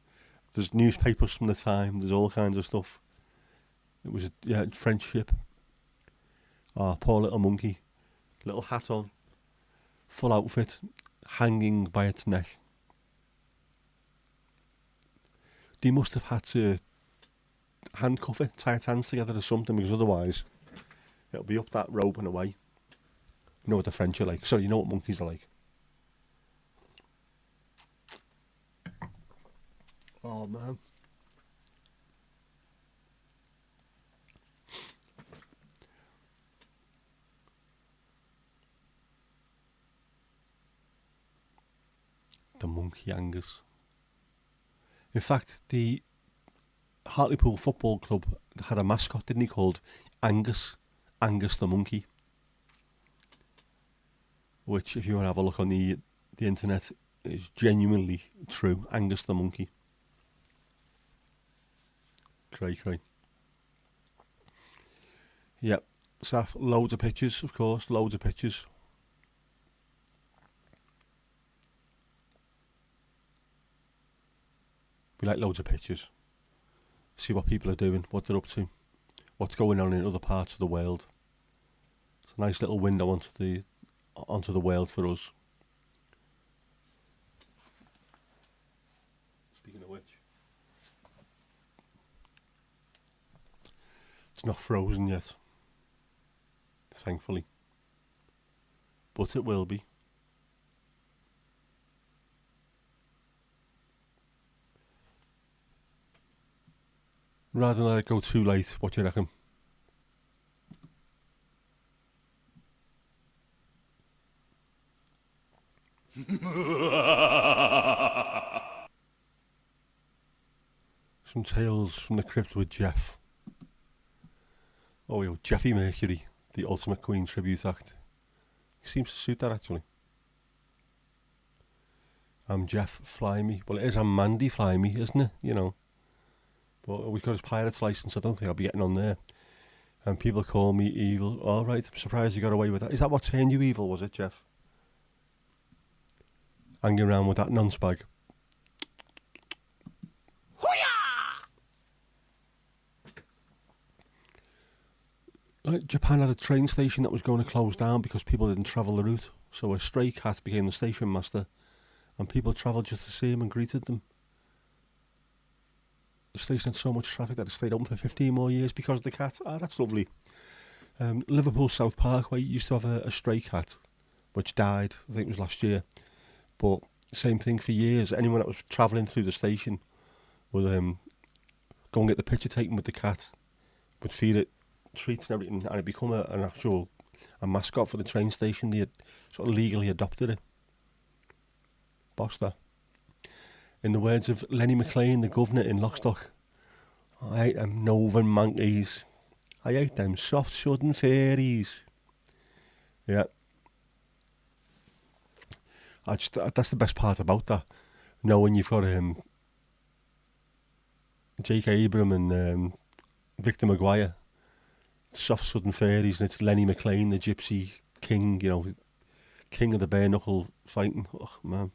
there's newspapers from the time, there's all kinds of stuff. It was, friendship. Oh, poor little monkey. Little hat on. Full outfit. Hanging by its neck. They must have had to handcuff it, tie its hands together or something, because otherwise it'll be up that rope and away. You know what the French are like. Sorry, you know what monkeys are like. Oh, man. The Monkey Hangers. In fact, the Hartlepool Football Club had a mascot, didn't he, called Angus. Angus the Monkey. Which, if you want to have a look on the internet, is genuinely true. Angus the Monkey. Cray. Yep. Saf, loads of pictures, of course, loads of pictures. We like loads of pictures. See what people are doing, what they're up to, what's going on in other parts of the world. It's a nice little window onto the world for us. Speaking of which, it's not frozen yet, thankfully, but it will be. Rather than let it go too late, what do you reckon? Some tales from the crypt with Jeff. Oh, Jeffy Mercury, the Ultimate Queen tribute act. He seems to suit that, actually. I'm Jeff, fly me. Well, it is I'm Mandy, fly me, isn't it? You know. But we've got his pirate's license, I don't think I'll be getting on there. And people call me evil. All right, I'm surprised you got away with that. Is that what turned you evil, was it, Jeff? Hanging around with that non-spag. Japan had a train station that was going to close down because people didn't travel the route. So a stray cat became the station master, and people travelled just to see him and greeted them. The station had so much traffic that it stayed open for 15 more years because of the cat. Ah, that's lovely. Liverpool South Parkway used to have a stray cat, which died, I think it was last year. But same thing for years. Anyone that was travelling through the station would go and get the picture taken with the cat, would feed it treats and everything, and it become a mascot for the train station. They had sort of legally adopted it. Boss that. In the words of Lenny McLean, the governor in Lockstock, I hate them Novan monkeys. I hate them soft sudden fairies. Yeah. That's the best part about that. Knowing you've got J.K. Abraham and Victor Maguire, soft sudden fairies, and it's Lenny McLean, the gypsy king, king of the bare knuckle fighting. Oh, man.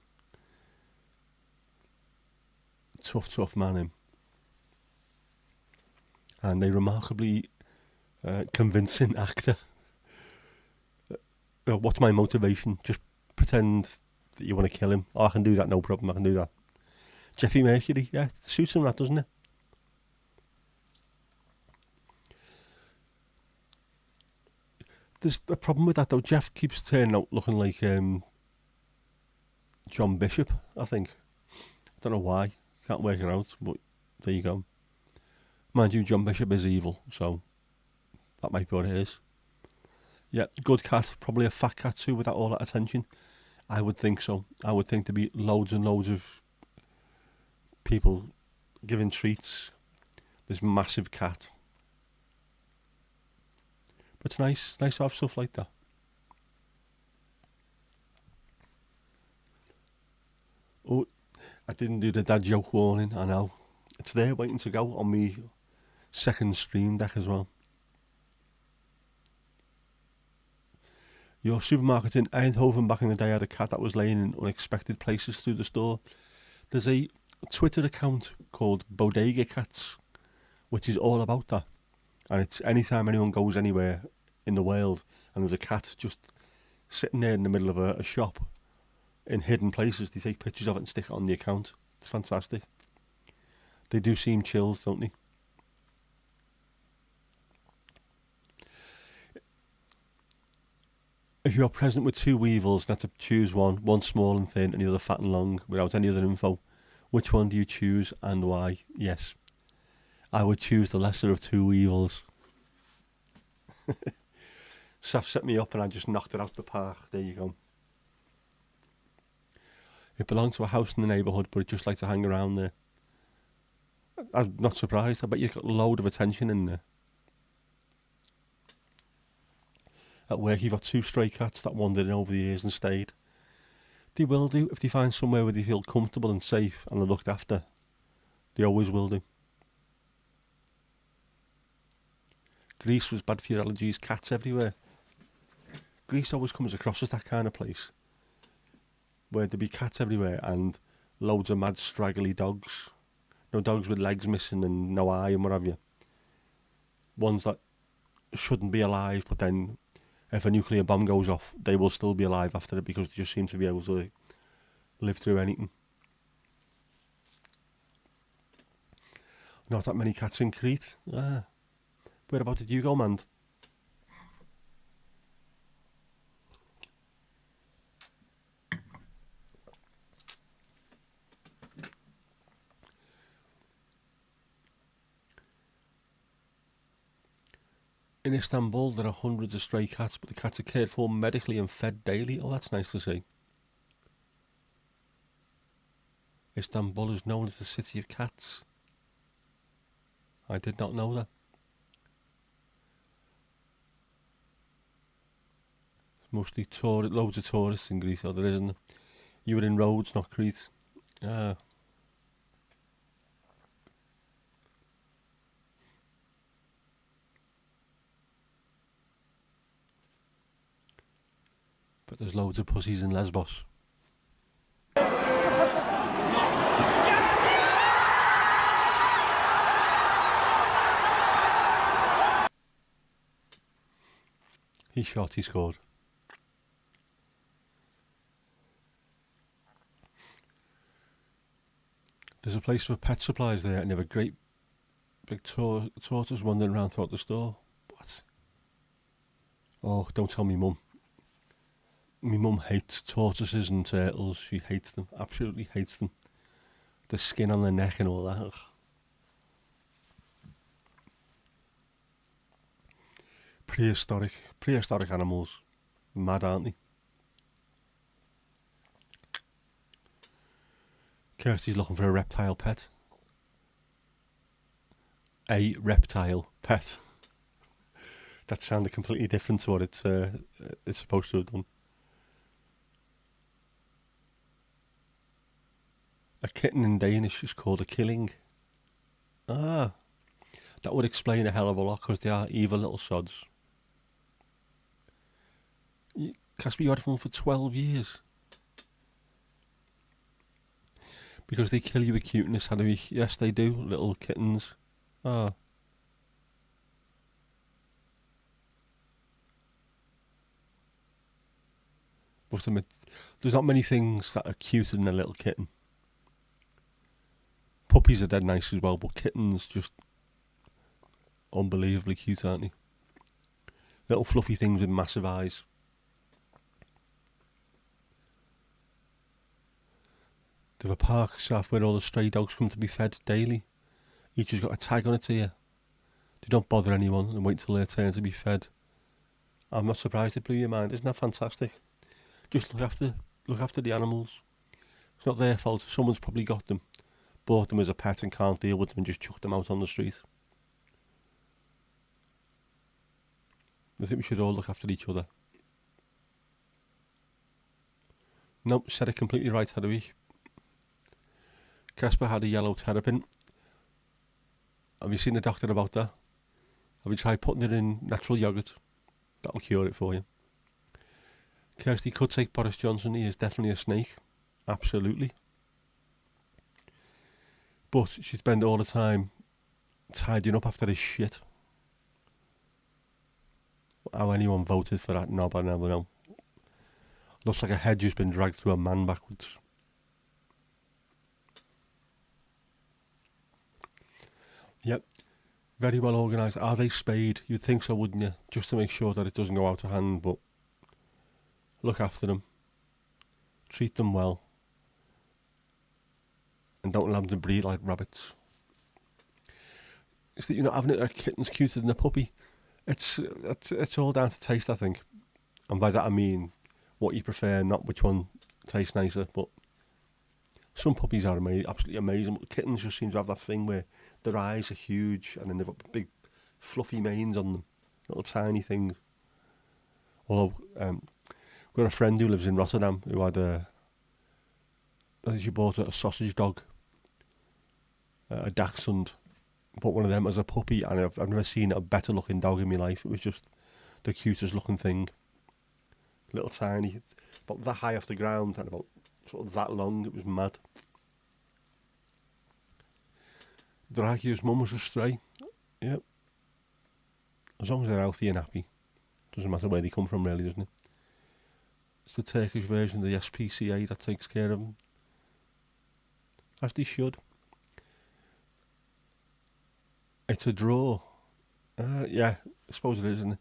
Tough man, him. And a remarkably convincing actor. What's my motivation? Just pretend that you want to kill him. Oh, I can do that, no problem, I can do that. Jeffy Mercury, yeah, it suits him that, doesn't it? There's a problem with that though. Jeff keeps turning out looking like John Bishop, I think. I don't know why. Can't work it out, but there you go. Mind you, John Bishop is evil, so that might be what it is. Yeah, good cat. Probably a fat cat too with all that attention. I would think so. I would think there'd be loads and loads of people giving treats. This massive cat. But it's nice to have stuff like that. Oh, I didn't do the dad joke warning, I know. It's there waiting to go on me second stream deck as well. Your supermarket in Eindhoven back in the day had a cat that was laying in unexpected places through the store. There's a Twitter account called Bodega Cats, which is all about that. And it's anytime anyone goes anywhere in the world and there's a cat just sitting there in the middle of a shop in hidden places, they take pictures of it and stick it on the account. It's fantastic. They do seem chills, don't they? If you're present with two weevils and have to choose one small and thin and the other fat and long without any other info, which one do you choose and why? Yes, I would choose the lesser of two weevils. Saf set me up and I just knocked it out the park. There you go. It belonged to a house in the neighbourhood, but it just liked to hang around there. I'm not surprised. I bet you've got a load of attention in there. At work, you've got two stray cats that wandered in over the years and stayed. They will do if they find somewhere where they feel comfortable and safe and they're looked after. They always will do. Greece was bad for your allergies. Cats everywhere. Greece always comes across as that kind of place where there'd be cats everywhere and loads of mad straggly dogs. No, dogs with legs missing and no eye and what have you. Ones that shouldn't be alive, but then if a nuclear bomb goes off, they will still be alive after it because they just seem to be able to live through anything. Not that many cats in Crete. Whereabout did you go, man? In Istanbul, there are hundreds of stray cats, but the cats are cared for medically and fed daily. Oh, that's nice to see. Istanbul is known as the city of cats. I did not know that. Mostly loads of tourists in Greece, there isn't. You were in Rhodes, not Crete. But there's loads of pussies in Lesbos. He shot, he scored. There's a place for pet supplies there, and you have a great big tortoise wandering around throughout the store. What? Oh, don't tell me mum. My mum hates tortoises and turtles. She hates them, absolutely hates them. The skin on their neck and all that. Ugh. Prehistoric animals. Mad, aren't they? Kirsty's looking for a reptile pet. A reptile pet. That sounded completely different to what it's supposed to have done. A kitten in Danish is called a killing. That would explain a hell of a lot because they are evil little sods. Casper, you had one for 12 years. Because they kill you with cuteness, Henry. Yes, they do, little kittens. Must admit, there's not many things that are cuter than a little kitten. Puppies are dead nice as well, but kittens just unbelievably cute, aren't they? Little fluffy things with massive eyes. They have a park staff where all the stray dogs come to be fed daily. Each has got a tag on its ear. They don't bother anyone and wait till their turn to be fed. I'm not surprised it blew your mind. Isn't that fantastic? Just look after the animals. It's not their fault. Someone's probably got them, bought them as a pet and can't deal with them and just chucked them out on the street. I think we should all look after each other. Nope, said it completely right, had we? Casper had a yellow terrapin. Have you seen the doctor about that? Have you tried putting it in natural yoghurt? That'll cure it for you. Kirsty could take Boris Johnson. He is definitely a snake. Absolutely. But she'd spend all the time tidying up after his shit. How anyone voted for that knob, I never know. Looks like a hedge has been dragged through a man backwards. Yep. Very well organised. Are they spayed? You'd think so, wouldn't you? Just to make sure that it doesn't go out of hand, but look after them. Treat them well. And don't allow them to breed like rabbits. It's that you're not having it a kitten's cuter than a puppy. It's all down to taste, I think. And by that I mean what you prefer, not which one tastes nicer. But some puppies are absolutely amazing. But kittens just seem to have that thing where their eyes are huge and then they've got big fluffy manes on them. Little tiny things. Although, we've got a friend who lives in Rotterdam who had she bought a sausage dog. A dachshund. Bought one of them as a puppy, and I've never seen a better looking dog in my life. It was just the cutest looking thing. Little tiny, about that high off the ground and about sort of that long. It was mad. Dracu's mum was a stray. Yep. As long as they're healthy and happy. Doesn't matter where they come from really, doesn't it? It's the Turkish version of the SPCA that takes care of them. As they should. It's a draw. Yeah, I suppose it is, isn't it?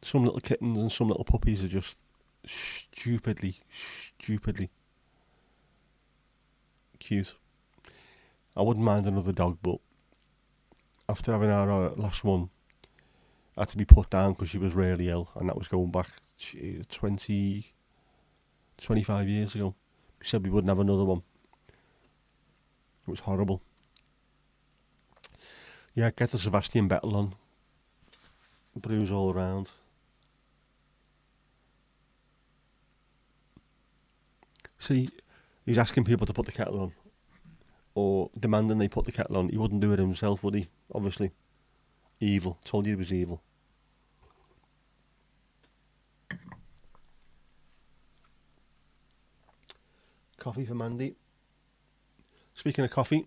Some little kittens and some little puppies are just stupidly cute. I wouldn't mind another dog, but after having our last one, I had to be put down because she was really ill, and that was going back 25 years ago. We said we wouldn't have another one. It was horrible. Yeah, get the Sebastian Vettel on. Bruise all around. See, he's asking people to put the kettle on. Or demanding they put the kettle on. He wouldn't do it himself, would he? Obviously. Evil. Told you he was evil. Coffee for Mandy. Speaking of coffee,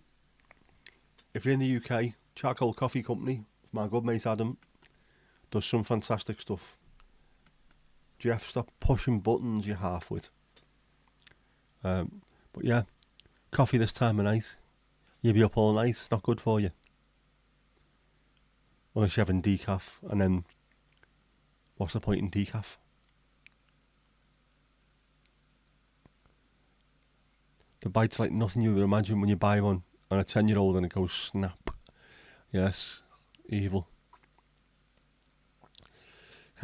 if you're in the UK, Charcoal Coffee Company, my good mate Adam, does some fantastic stuff. Jeff, stop pushing buttons, you half-wit. But yeah, coffee this time of night. You'll be up all night, it's not good for you. Unless you're having decaf, and then what's the point in decaf? The bite's like nothing you would imagine when you buy one on a 10-year-old and it goes snap. Yes, evil.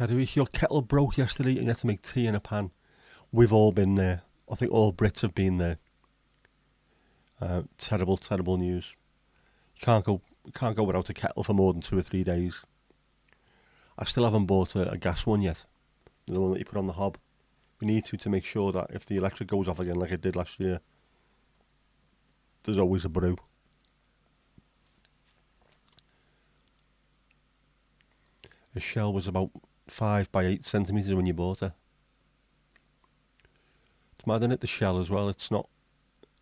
Your kettle broke yesterday and you had to make tea in a pan. We've all been there. I think all Brits have been there. Terrible news. You can't go without a kettle for more than 2 or 3 days. I still haven't bought a gas one yet. The one that you put on the hob. We need to make sure that if the electric goes off again like it did last year, there's always a brew. The shell was about 5 by 8 centimetres when you bought it. It's mad, isn't it, the shell as well? It's not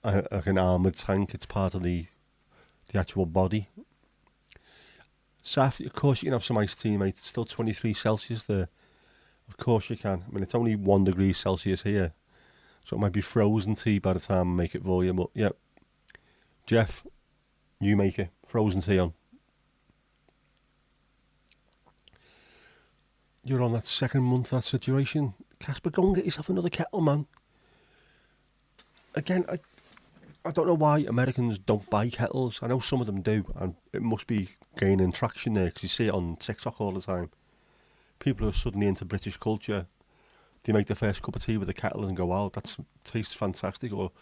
like an armoured tank, it's part of the actual body. Saf, of course you can have some iced tea, mate. It's still 23 Celsius there. Of course you can. I mean, it's only 1 degree Celsius here, so it might be frozen tea by the time I make it for you. But yeah, Jeff, you make it. Frozen tea on. You're on that second month of that situation. Casper, go and get yourself another kettle, man. Again, I don't know why Americans don't buy kettles. I know some of them do, and it must be gaining traction there because you see it on TikTok all the time. People are suddenly into British culture. They make their first cup of tea with a kettle and go, wow, that tastes fantastic. Or,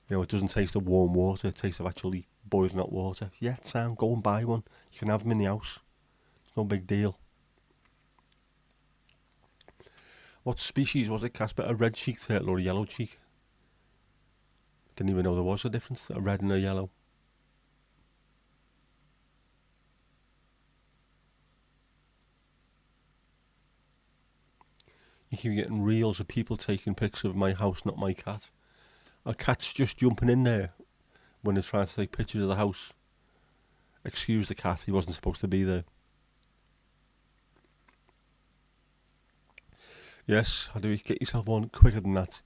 it doesn't taste of warm water, it tastes of actually boiling hot water. Yeah, Sam, go and buy one. You can have them in the house. It's no big deal. What species was it, Casper? A red cheek turtle or a yellow cheek? Didn't even know there was a difference, a red and a yellow. You keep getting reels of people taking pics of my house, not my cat. A cat's just jumping in there when they're trying to take pictures of the house. Excuse the cat, he wasn't supposed to be there. Yes, how do we get yourself on quicker than that?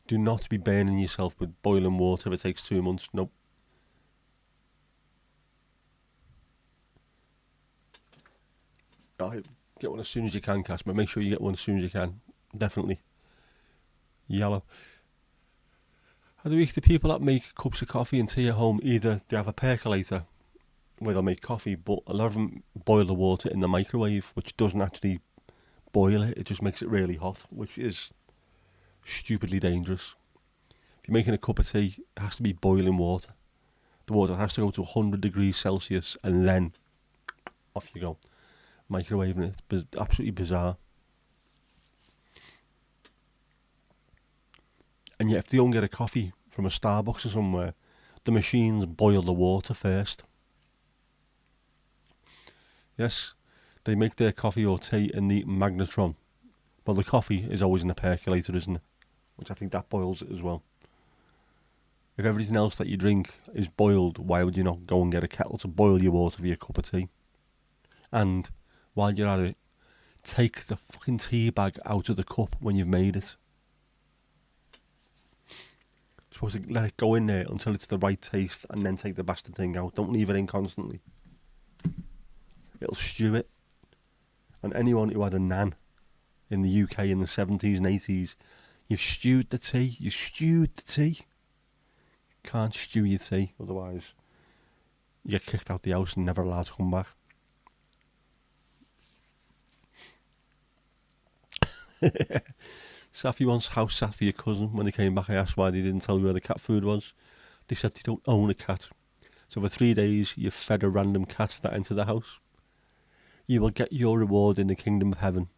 Do not be burning yourself with boiling water if it takes 2 months. Nope. Get one as soon as you can, Casper. Make sure you get one as soon as you can. Definitely. Yellow. How do we, the people that make cups of coffee and tea at home, either they have a percolator where they'll make coffee, but a lot of them boil the water in the microwave, which doesn't actually boil it, it just makes it really hot, which is stupidly dangerous. If you're making a cup of tea, it has to be boiling water. The water has to go to 100 degrees Celsius and then off you go. Microwaving it, it's absolutely bizarre. And yet if they don't get a coffee from a Starbucks or somewhere, the machines boil the water first. Yes, they make their coffee or tea in the magnetron. Well, the coffee is always in a percolator, isn't it? Which I think that boils it as well. If everything else that you drink is boiled, why would you not go and get a kettle to boil your water for your cup of tea? And while you're at it, take the fucking tea bag out of the cup when you've made it. You're supposed to let it go in there until it's the right taste and then take the bastard thing out. Don't leave it in constantly. It'll stew it. And anyone who had a nan in the UK in the 70s and 80s, you've stewed the tea. You stewed the tea. You can't stew your tea, otherwise you get kicked out the house and never allowed to come back. Safi once house sat for your cousin. When they came back, I asked why they didn't tell you where the cat food was. They said they don't own a cat. So for 3 days, you fed a random cat that entered the house. You will get your reward in the kingdom of heaven.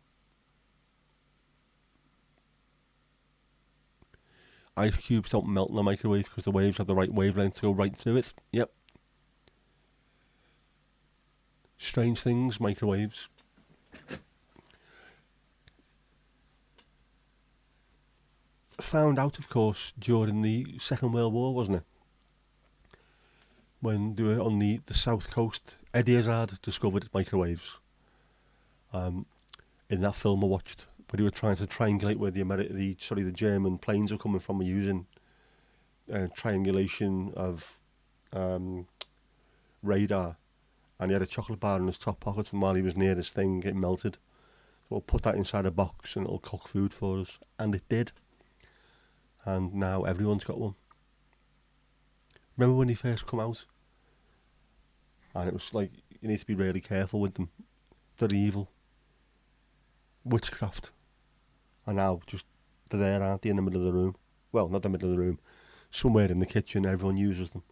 Ice cubes don't melt in the microwave because the waves have the right wavelength to go right through it. Yep. Strange things, microwaves. Found out, of course, during the Second World War, wasn't it? When they were on the south coast, Eddie Izzard discovered microwaves. In that film I watched, but he was trying to triangulate where the German planes were coming from, using triangulation of radar, and he had a chocolate bar in his top pocket, and while he was near this thing, it melted. So we'll put that inside a box and it'll cook food for us, and it did. And now everyone's got one. Remember when they first come out? And it was like, you need to be really careful with them. They're evil. Witchcraft. And now, they're there, aren't they, in the middle of the room? Well, not the middle of the room. Somewhere in the kitchen, everyone uses them.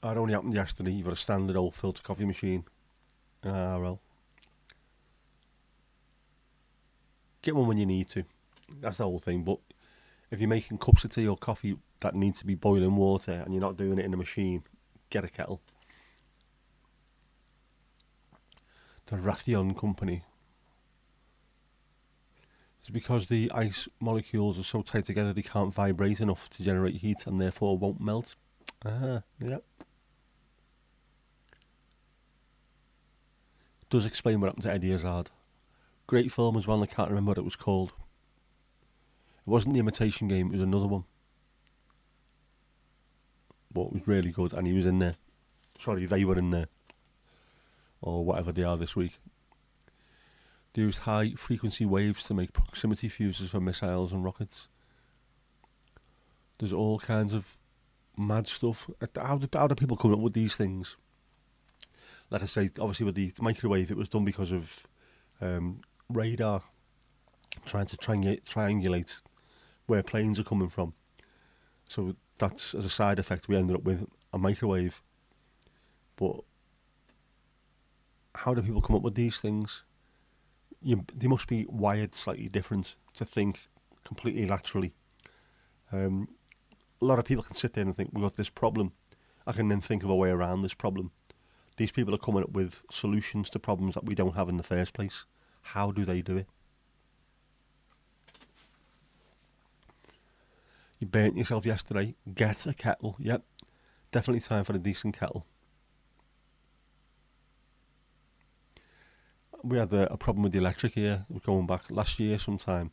That only happened yesterday. You've got a standard old filter coffee machine. Ah, well. Get one when you need to. That's the whole thing. But if you're making cups of tea or coffee that need to be boiling water and you're not doing it in a machine, get a kettle. The Raytheon company. It's because the ice molecules are so tight together they can't vibrate enough to generate heat and therefore won't melt. Yeah. Does explain what happened to Eddie Izzard. Great film as well, and I can't remember what it was called. It wasn't The Imitation Game, it was another one. But it was really good, and he was in there. Sorry, they were in there. Or whatever they are this week. They used high frequency waves to make proximity fuses for missiles and rockets. There's all kinds of mad stuff. How do people come up with these things? Like I say, obviously with the microwave, it was done because of radar trying to triangulate where planes are coming from. So that's, as a side effect, we ended up with a microwave. But how do people come up with these things? They must be wired slightly different to think completely laterally. A lot of people can sit there and think, we've got this problem. I can then think of a way around this problem. These people are coming up with solutions to problems that we don't have in the first place. How do they do it? You burnt yourself yesterday. Get a kettle. Yep. Definitely time for a decent kettle. We had a problem with the electric here. We're going back last year sometime.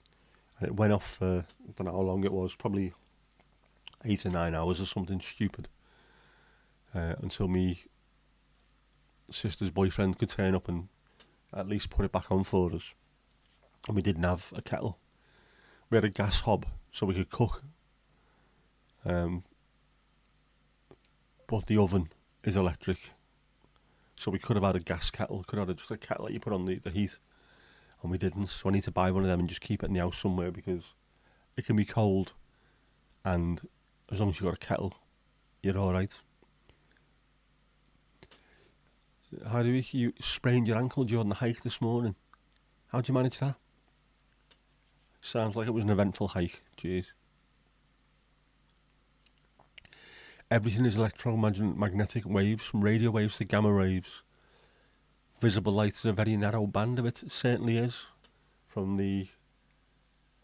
And it went off for, I don't know how long it was, probably 8 or 9 hours or something stupid. Until me sister's boyfriend could turn up and at least put it back on for us. And we didn't have a kettle. We had a gas hob so we could cook. But the oven is electric. So we could have had a gas kettle, could have had just a kettle that you put on the heat. And we didn't. So I need to buy one of them and just keep it in the house somewhere because it can be cold. And as long as you've got a kettle, you're alright. How do you sprained your ankle during the hike this morning? How'd you manage that? Sounds like it was an eventful hike. Jeez. Everything is electromagnetic waves, from radio waves to gamma waves. Visible light is a very narrow band of it. It certainly is. From the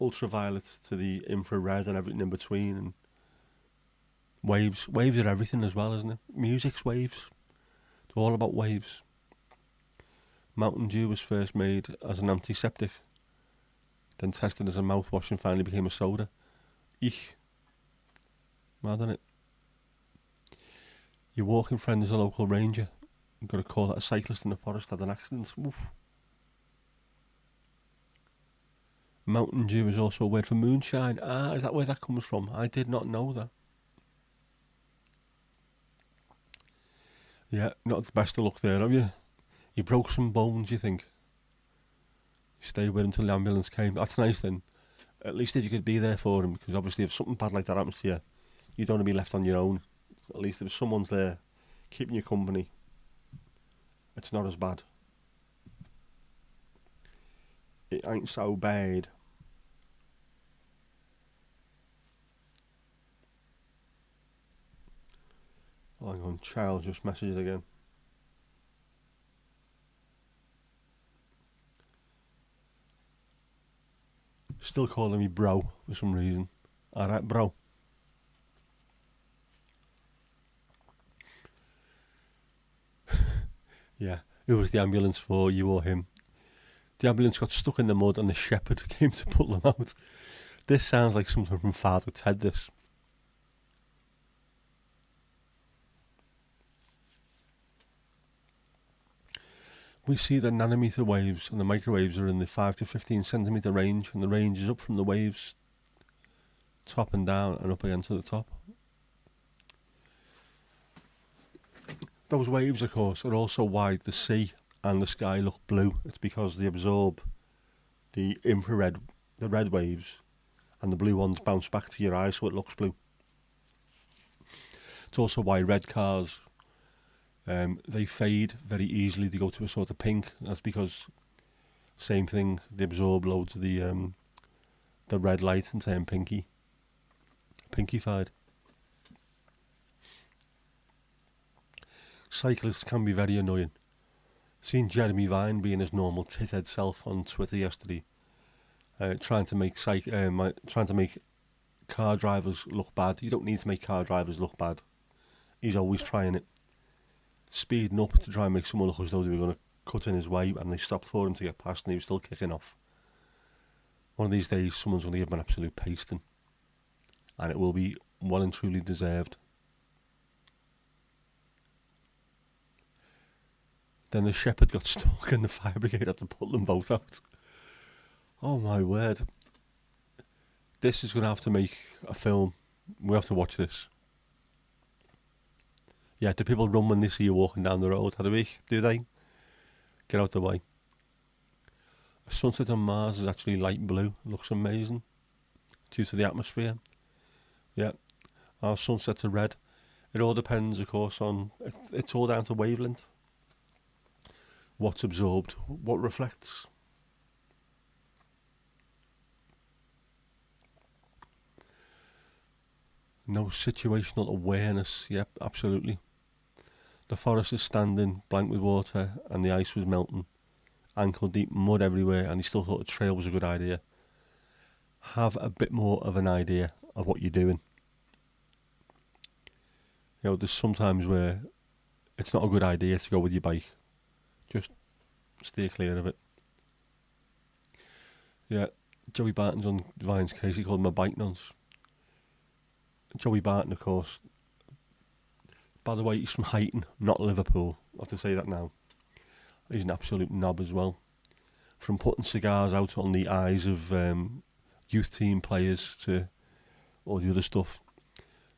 ultraviolet to the infrared and everything in between. And waves are everything as well, isn't it? Music's waves. It's all about waves. Mountain Dew was first made as an antiseptic, then tested as a mouthwash and finally became a soda. Eek. Mad, isn't it? Your walking friend is a local ranger. You've got to call that a cyclist in the forest had an accident. Oof. Mountain Dew is also a word for moonshine. Ah, is that where that comes from? I did not know that. Yeah, not the best of luck there, have you? You broke some bones, you think? You stayed with him until the ambulance came. That's nice then. At least if you could be there for him, because obviously if something bad like that happens to you, you don't want to be left on your own. At least if someone's there keeping you company, it's not as bad. It ain't so bad. Oh, hang on, Charles just messages again. Still calling me bro for some reason. Alright, bro. Yeah, who was the ambulance for, you or him? The ambulance got stuck in the mud and the shepherd came to pull them out. This sounds like something from Father Ted, this. We see the nanometer waves and the microwaves are in the 5 to 15 centimetre range, and the range is up from the waves top and down and up again to the top. Those waves, of course, are also why the sea and the sky look blue. It's because they absorb the infrared, the red waves, and the blue ones bounce back to your eyes so it looks blue. It's also why red cars, they fade very easily. They go to a sort of pink. That's because, same thing, they absorb loads of the red light and turn pinkified. Cyclists can be very annoying. Seen Jeremy Vine being his normal tithead self on Twitter yesterday, trying to make car drivers look bad. You don't need to make car drivers look bad. he's always trying it, speeding up to try and make someone look as though they were going to cut in his way, and they stopped for him to get past, and he was still kicking off. One of these days, someone's going to give him an absolute pasting, and it will be well and truly deserved. Then the shepherd got stuck, and the fire brigade had to pull them both out. Oh my word. This is going to have to make a film. We have to watch this. Yeah, do people run when they see you walking down the road? Do they? Get out the way. A sunset on Mars is actually light blue. It looks amazing. Due to the atmosphere. Yeah. Our sunsets are red. It all depends, of course, on... It's all down to wavelength. What's absorbed, what reflects. No situational awareness. Yep, absolutely. The forest is standing blank with water, and the ice was melting. Ankle deep mud everywhere, and he still thought a trail was a good idea. Have a bit more of an idea of what you're doing. You know, there's sometimes where it's not a good idea to go with your bike. Just steer clear of it. Yeah, Joey Barton's on Vine's case. He called him a bike nonce. Joey Barton, of course. By the way, he's from Huyton, not Liverpool. I have to say that now. He's an absolute knob as well. From putting cigars out on the eyes of youth team players to all the other stuff.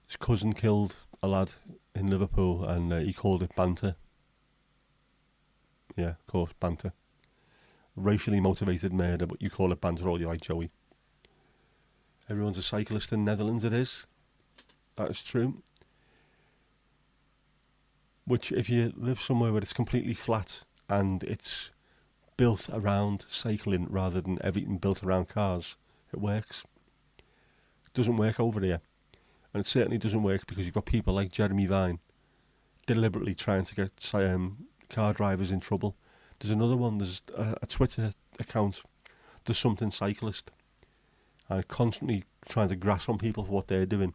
His cousin killed a lad in Liverpool, and he called it banter. Yeah, of course, banter. Racially motivated murder, but you call it banter all you like, Joey. Everyone's a cyclist in Netherlands, it is. That is true. Which, if you live somewhere where it's completely flat and it's built around cycling rather than everything built around cars, it works. It doesn't work over here. And it certainly doesn't work because you've got people like Jeremy Vine deliberately trying to get car drivers in trouble. There's another one, there's a Twitter account, There's Something Cyclist, and constantly trying to grass on people for what they're doing.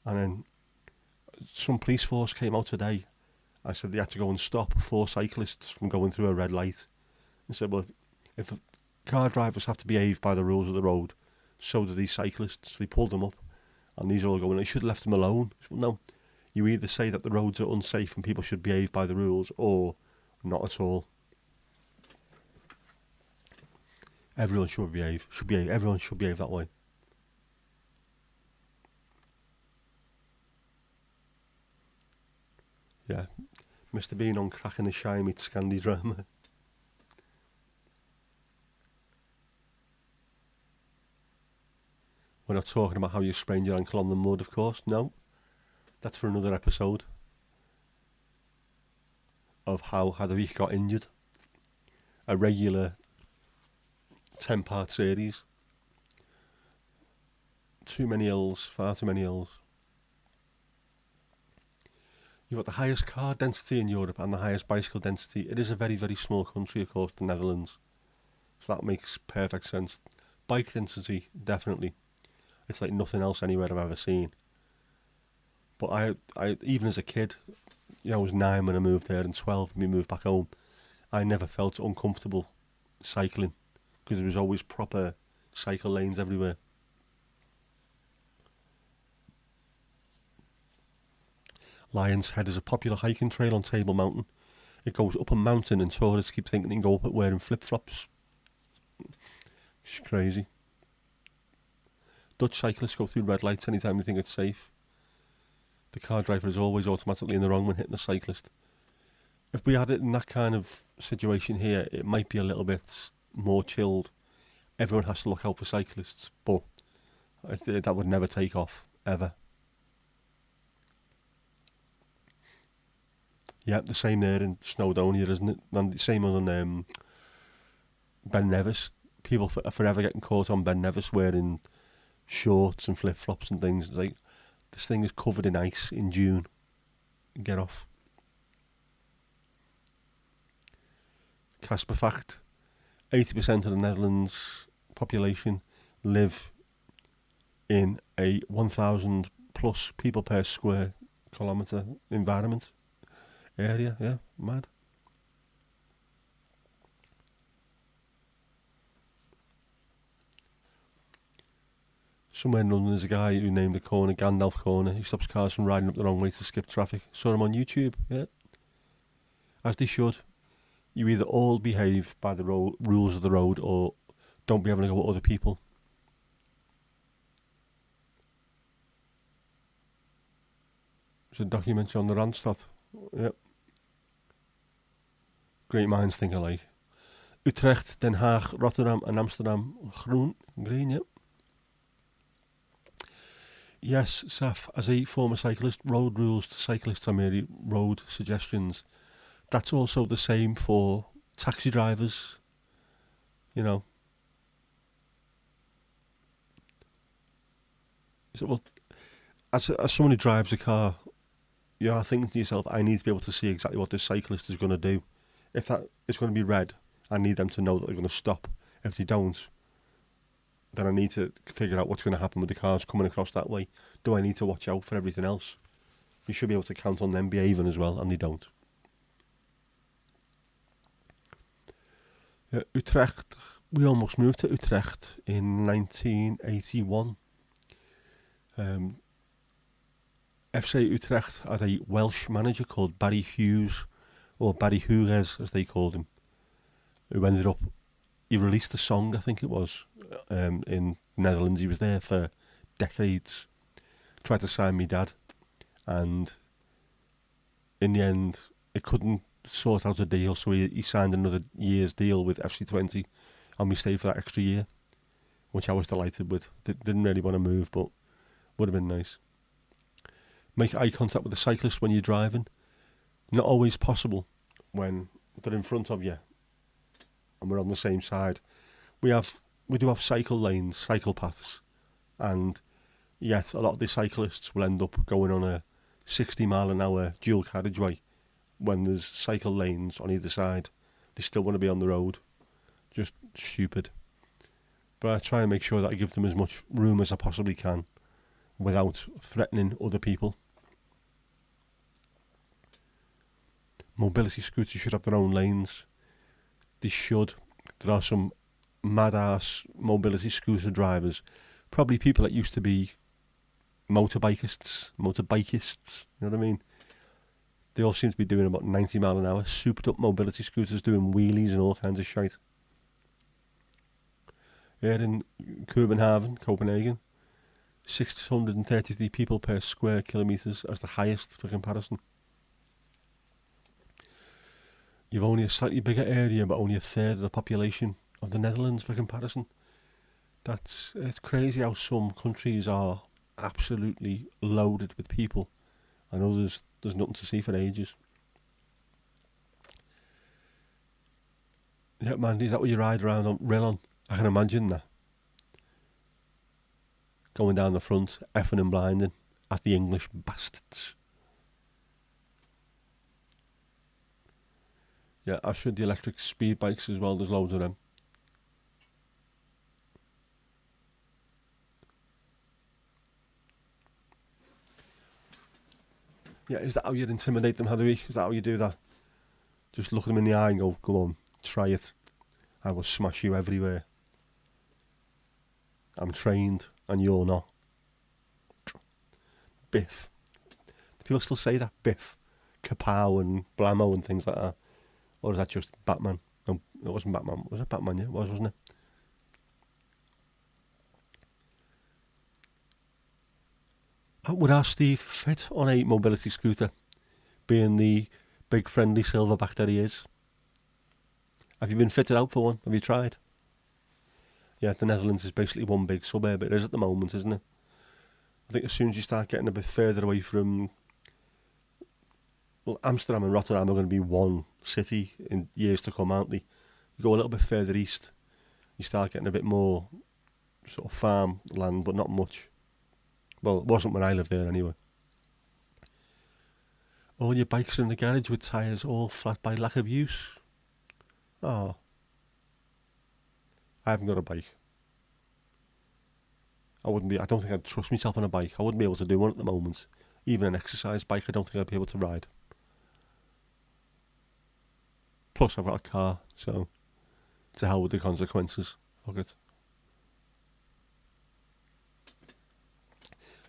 And then some police force came out today. I said they had to go and stop 4 cyclists from going through a red light. And said, well, if car drivers have to behave by the rules of the road, so do these cyclists. So they pulled them up, and these are all going, they should have left them alone. I said, well, no, you either say that the roads are unsafe and people should behave by the rules, or not at all. Everyone should behave. Everyone should behave that way. Yeah, Mr. Bean on cracking the shy meets Scandi drama. We're not talking about how you sprained your ankle on the mud, of course. No, that's for another episode of how Hadawich got injured. A regular 10-part series. Too many ills, far too many ills. You've got the highest car density in Europe and the highest bicycle density. It is a very, very small country, of course, the Netherlands. So that makes perfect sense. Bike density, definitely. It's like nothing else anywhere I've ever seen. But I even as a kid, I was 9 when I moved there and 12 when we moved back home. I never felt uncomfortable cycling because there was always proper cycle lanes everywhere. Lion's Head is a popular hiking trail on Table Mountain. It goes up a mountain and tourists keep thinking they can go up it wearing flip-flops. It's crazy. Dutch cyclists go through red lights anytime they think it's safe. The car driver is always automatically in the wrong when hitting a cyclist. If we had it in that kind of situation here, it might be a little bit more chilled. Everyone has to look out for cyclists, but that would never take off, ever. Yeah, the same there in Snowdonia, isn't it? And the same on Ben Nevis. People are forever getting caught on Ben Nevis wearing shorts and flip-flops and things. It's like, this thing is covered in ice in June. Get off. Casper fact, 80% of the Netherlands population live in a 1,000 plus people per square kilometre environment area. Yeah, mad. Somewhere in London there's a guy who named the corner Gandalf Corner. He stops cars from riding up the wrong way to skip traffic. Saw him on YouTube, yeah. As they should. You either all behave by the rules of the road or don't be having to go with other people. There's a documentary on the Randstad. Yep. Great minds think alike. Utrecht, Den Haag, Rotterdam and Amsterdam. Green, yep. Yes, Saf, as a former cyclist, road rules to cyclists are merely road suggestions. That's also the same for taxi drivers, you know. So, well, as someone who drives a car, you are thinking to yourself, I need to be able to see exactly what this cyclist is going to do. If that is going to be red, I need them to know that they're going to stop. If they don't, then I need to figure out what's going to happen with the cars coming across that way. Do I need to watch out for everything else? You should be able to count on them behaving as well, and they don't. Utrecht, we almost moved to Utrecht in 1981. FC Utrecht had a Welsh manager called Barry Hughes, or Barry Hughes as they called him, who ended up, he released a song, I think it was, in Netherlands. He was there for decades, tried to sign me dad, and in the end it couldn't sort out a deal, so he signed another year's deal with FC20 and we stayed for that extra year, which I was delighted with. Didn't really want to move, but would have been nice. Make eye contact with the cyclist when you're driving. Not always possible when they're in front of you and we're on the same side. We do have cycle lanes, cycle paths, and yet a lot of the cyclists will end up going on a 60-mile-an-hour dual carriageway when there's cycle lanes on either side. They still want to be on the road. Just stupid. But I try and make sure that I give them as much room as I possibly can without threatening other people. Mobility scooters should have their own lanes. They should. There are some mad-ass mobility scooter drivers. Probably people that used to be motorbikists, you know what I mean? They all seem to be doing about 90 mile an hour, souped up mobility scooters doing wheelies and all kinds of shite. Here in Copenhagen, 633 people per square kilometres as the highest for comparison. You've only a slightly bigger area, but only a third of the population of the Netherlands for comparison. It's crazy how some countries are absolutely loaded with people, and others there's nothing to see for ages. Yeah, man, is that what you ride around on Rillon? I can imagine that. Going down the front, effing and blinding at the English bastards. Yeah, I should the electric speed bikes as well, there's loads of them. Yeah, is that how you intimidate them, Heather? Is that how you do that? Just look them in the eye and go on, try it. I will smash you everywhere. I'm trained and you're not. Biff. Do people still say that? Biff. Kapow and blammo and things like that. Or is that just Batman? No, it wasn't Batman. Was it Batman? Yeah, it was, wasn't it? Would our Steve fit on a mobility scooter, being the big friendly silverback that he is? Have you been fitted out for one? Have you tried? Yeah, the Netherlands is basically one big suburb. It is at the moment, isn't it? I think as soon as you start getting a bit further away from... Well, Amsterdam and Rotterdam are going to be one city in years to come, aren't they? You go a little bit further east, you start getting a bit more sort of farm land, but not much. Well, it wasn't when I lived there anyway. All your bikes are in the garage with tyres all flat by lack of use. Oh. I haven't got a bike. I don't think I'd trust myself on a bike. I wouldn't be able to do one at the moment. Even an exercise bike, I don't think I'd be able to ride. Plus, I've got a car, so to hell with the consequences. Fuck it.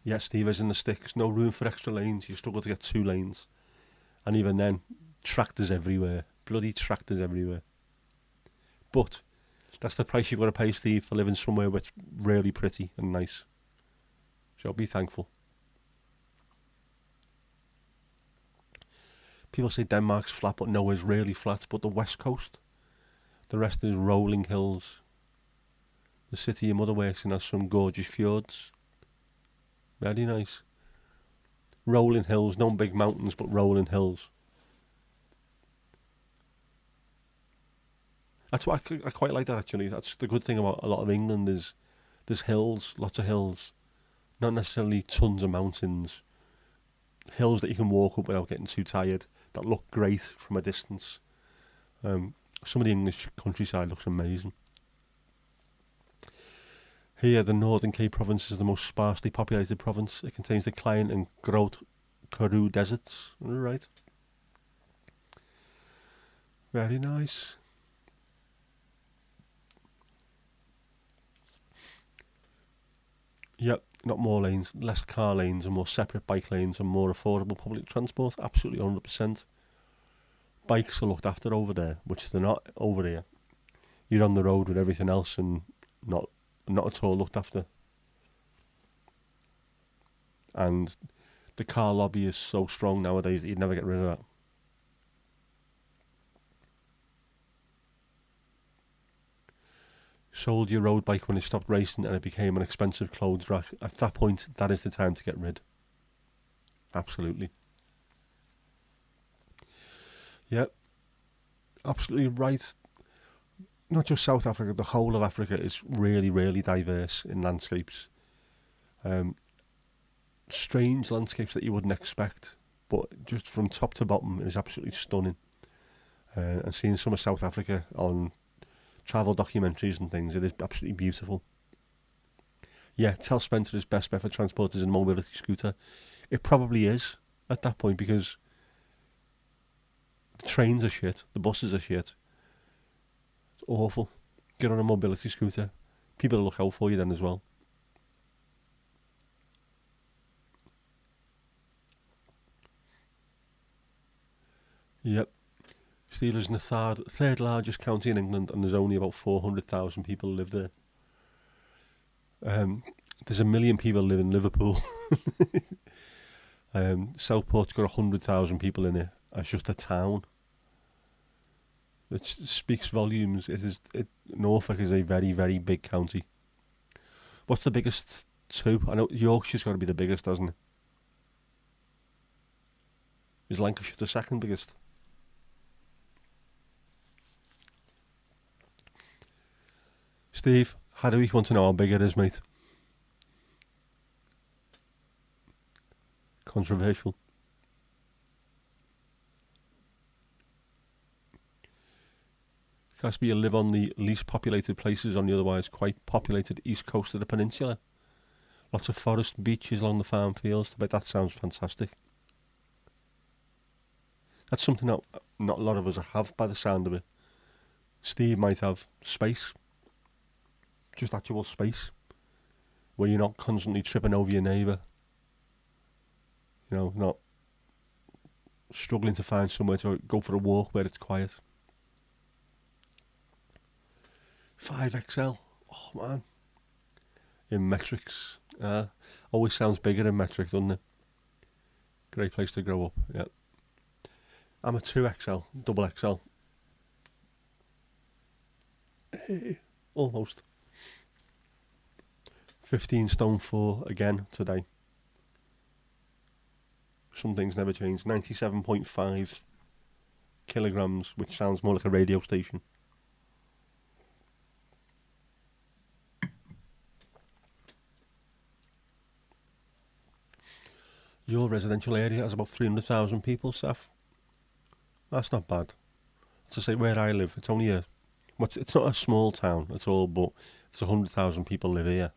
Yeah, Steve is in the sticks. No room for extra lanes. You struggle to get 2 lanes. And even then, tractors everywhere. Bloody tractors everywhere. But that's the price you've got to pay, Steve, for living somewhere where it's really pretty and nice. So be thankful. People say Denmark's flat, but no, it's really flat. But the west coast, the rest is rolling hills. The city your mother works in has some gorgeous fjords. Very nice. Rolling hills, no big mountains, but rolling hills. That's what I quite like that, actually. That's the good thing about a lot of England is there's hills, lots of hills. Not necessarily tons of mountains. Hills that you can walk up without getting too tired, that look great from a distance. Some of the English countryside looks amazing. Here, the Northern Cape province is the most sparsely populated province. It contains the Klein and Groot Karoo deserts. Right. Very nice. Yep, not more lanes, less car lanes and more separate bike lanes and more affordable public transport. Absolutely 100%. Bikes are looked after over there, which they're not over here. You're on the road with everything else and not at all looked after. And the car lobby is so strong nowadays that you'd never get rid of that. Sold your road bike when it stopped racing and it became an expensive clothes rack. At that point, that is the time to get rid. Absolutely. Yep. Absolutely right. Not just South Africa, the whole of Africa is really, really diverse in landscapes. Strange landscapes that you wouldn't expect, but just from top to bottom, it is absolutely stunning. And seeing some of South Africa on travel documentaries and things, it is absolutely beautiful. Yeah, tell Spencer his best bet for transport is a mobility scooter. It probably is at that point because the trains are shit, the buses are shit. It's awful. Get on a mobility scooter. People will look out for you then as well. Yep. Steelers in the third largest county in England, and there's only about 400,000 people who live there. There's 1 million people live in Liverpool. Southport's got 100,000 people in it. It's just a town. It speaks volumes. Norfolk is a very, very big county. What's the biggest two? I know Yorkshire's got to be the biggest, hasn't it? Is Lancashire the second biggest? Steve, how do we want to know how big it is, mate? Controversial. Casper, you live on the least populated places on the otherwise quite populated east coast of the peninsula. Lots of forest, beaches along the farm fields. I bet that sounds fantastic. That's something that not a lot of us have by the sound of it. Steve might have space. Just actual space. Where you're not constantly tripping over your neighbour. You know, not struggling to find somewhere to go for a walk where it's quiet. 5XL. Oh, man. In metrics. Always sounds bigger in metrics, doesn't it? Great place to grow up, yeah. I'm a 2XL, double XL. Almost. 15 stone 4 again today. Some things never change. 97.5 kilograms, which sounds more like a radio station. Your residential area has about 300,000 people, Seth. That's not bad. To say where I live, it's only it's not a small town at all, but it's 100,000 people live here.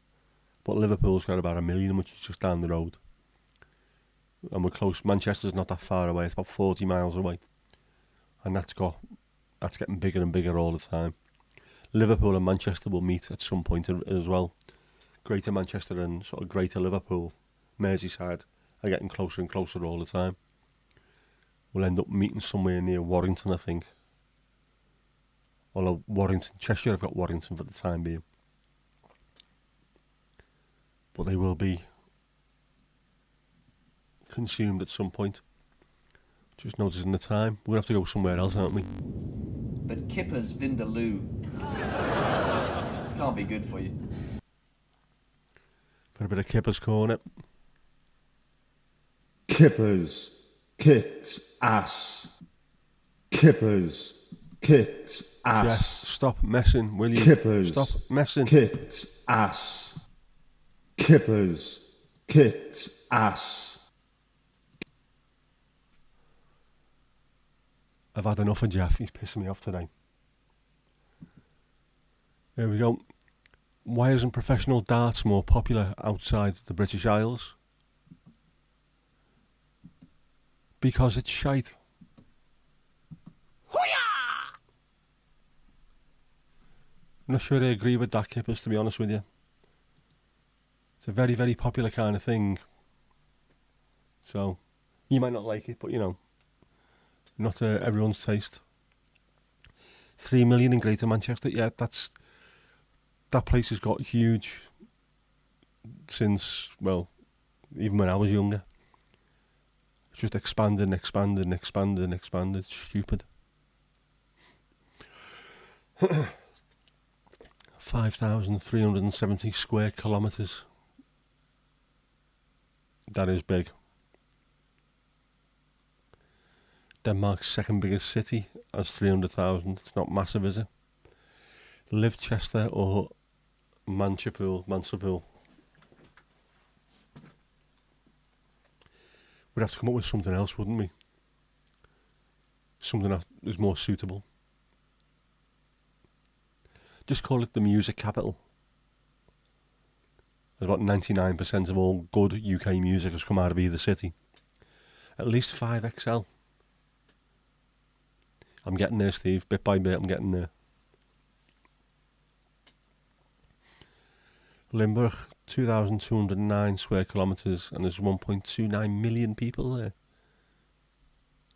But Liverpool's got about 1 million, which is just down the road. and we're close. Manchester's not that far away; it's about 40 miles away, and that's getting bigger and bigger all the time. Liverpool and Manchester will meet at some point as well. Greater Manchester and sort of Greater Liverpool, Merseyside, are getting closer and closer all the time. We'll end up meeting somewhere near Warrington, I think. Although Cheshire have got Warrington for the time being. But they will be consumed at some point. Just noticing the time. We're going to have to go somewhere else, aren't we? But Kippers Vindaloo can't be good for you. For a bit of Kippers Corner. Kippers kicks ass. Kippers kicks ass. Jeff, stop messing, will you? Kippers Stop messing. kicks ass. Kippers kicks ass. I've had enough of Jeff. He's pissing me off today. There we go. Why isn't professional darts more popular outside the British Isles? Because it's shite. I'm not sure I agree with that, Kippers, to be honest with you. It's a very, very popular kind of thing. So, you might not like it, but not everyone's taste. 3 million in Greater Manchester. Yeah, that place has got huge since, well, even when I was younger. It's just expanded. It's stupid. 5,370 square kilometres. That is big. Denmark's second biggest city has 300,000. It's not massive, is it? Livechester or Mansfield. We'd have to come up with something else, wouldn't we? Something that is more suitable. Just call it the music capital. About 99% of all good UK music has come out of either city. At least 5XL. I'm getting there, Steve. Bit by bit, I'm getting there. Limburg, 2,209 square kilometres, and there's 1.29 million people there.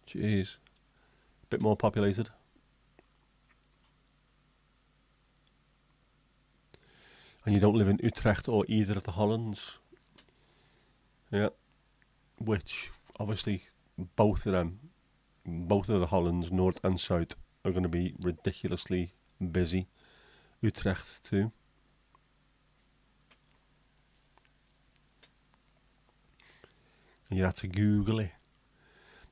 Jeez. Bit more populated. And you don't live in Utrecht or either of the Hollands. Yeah. Which, obviously, both of the Hollands, north and south, are going to be ridiculously busy. Utrecht too. And you had to Google it.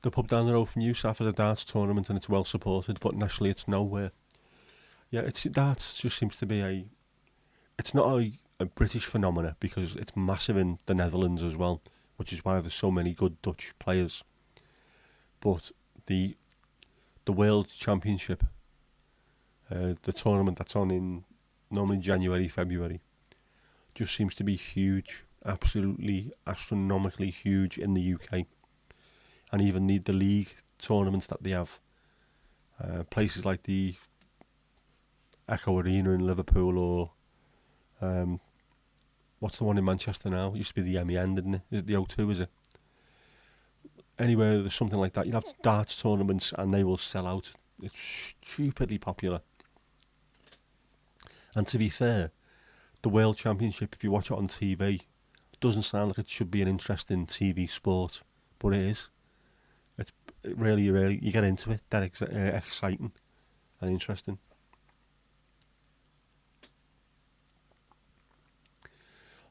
The pub down the road from you offers a darts tournament and it's well supported, but nationally it's nowhere. Yeah, darts just seems to be it's not a British phenomena because it's massive in the Netherlands as well, which is why there's so many good Dutch players. But the World Championship, the tournament that's on in normally January, February, just seems to be huge, absolutely astronomically huge in the UK. And even the league tournaments that they have, places like the Echo Arena in Liverpool or what's the one in Manchester now? It used to be the MEN, didn't it? Is it the O2, is it? Anywhere there's something like that, you'll have darts tournaments and they will sell out. It's stupidly popular. And to be fair, the World Championship, if you watch it on TV, doesn't sound like it should be an interesting TV sport, but it is. It really, you get into it, that exciting and interesting.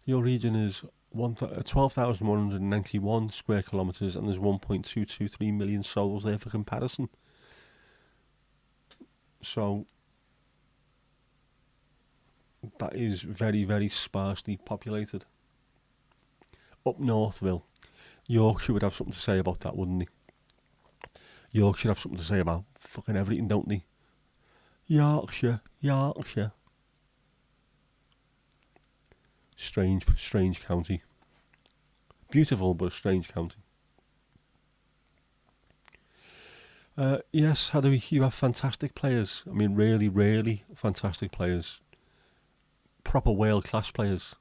Your region is 12,191 square kilometres and there's 1.223 million souls there for comparison. So that is very, very sparsely populated. Up Northville, Yorkshire would have something to say about that, wouldn't they? Yorkshire have something to say about fucking everything, don't they? Yorkshire. Strange county. Beautiful, but a strange county. Yes, how do we? You have fantastic players. I mean, really, really fantastic players. Proper world class players.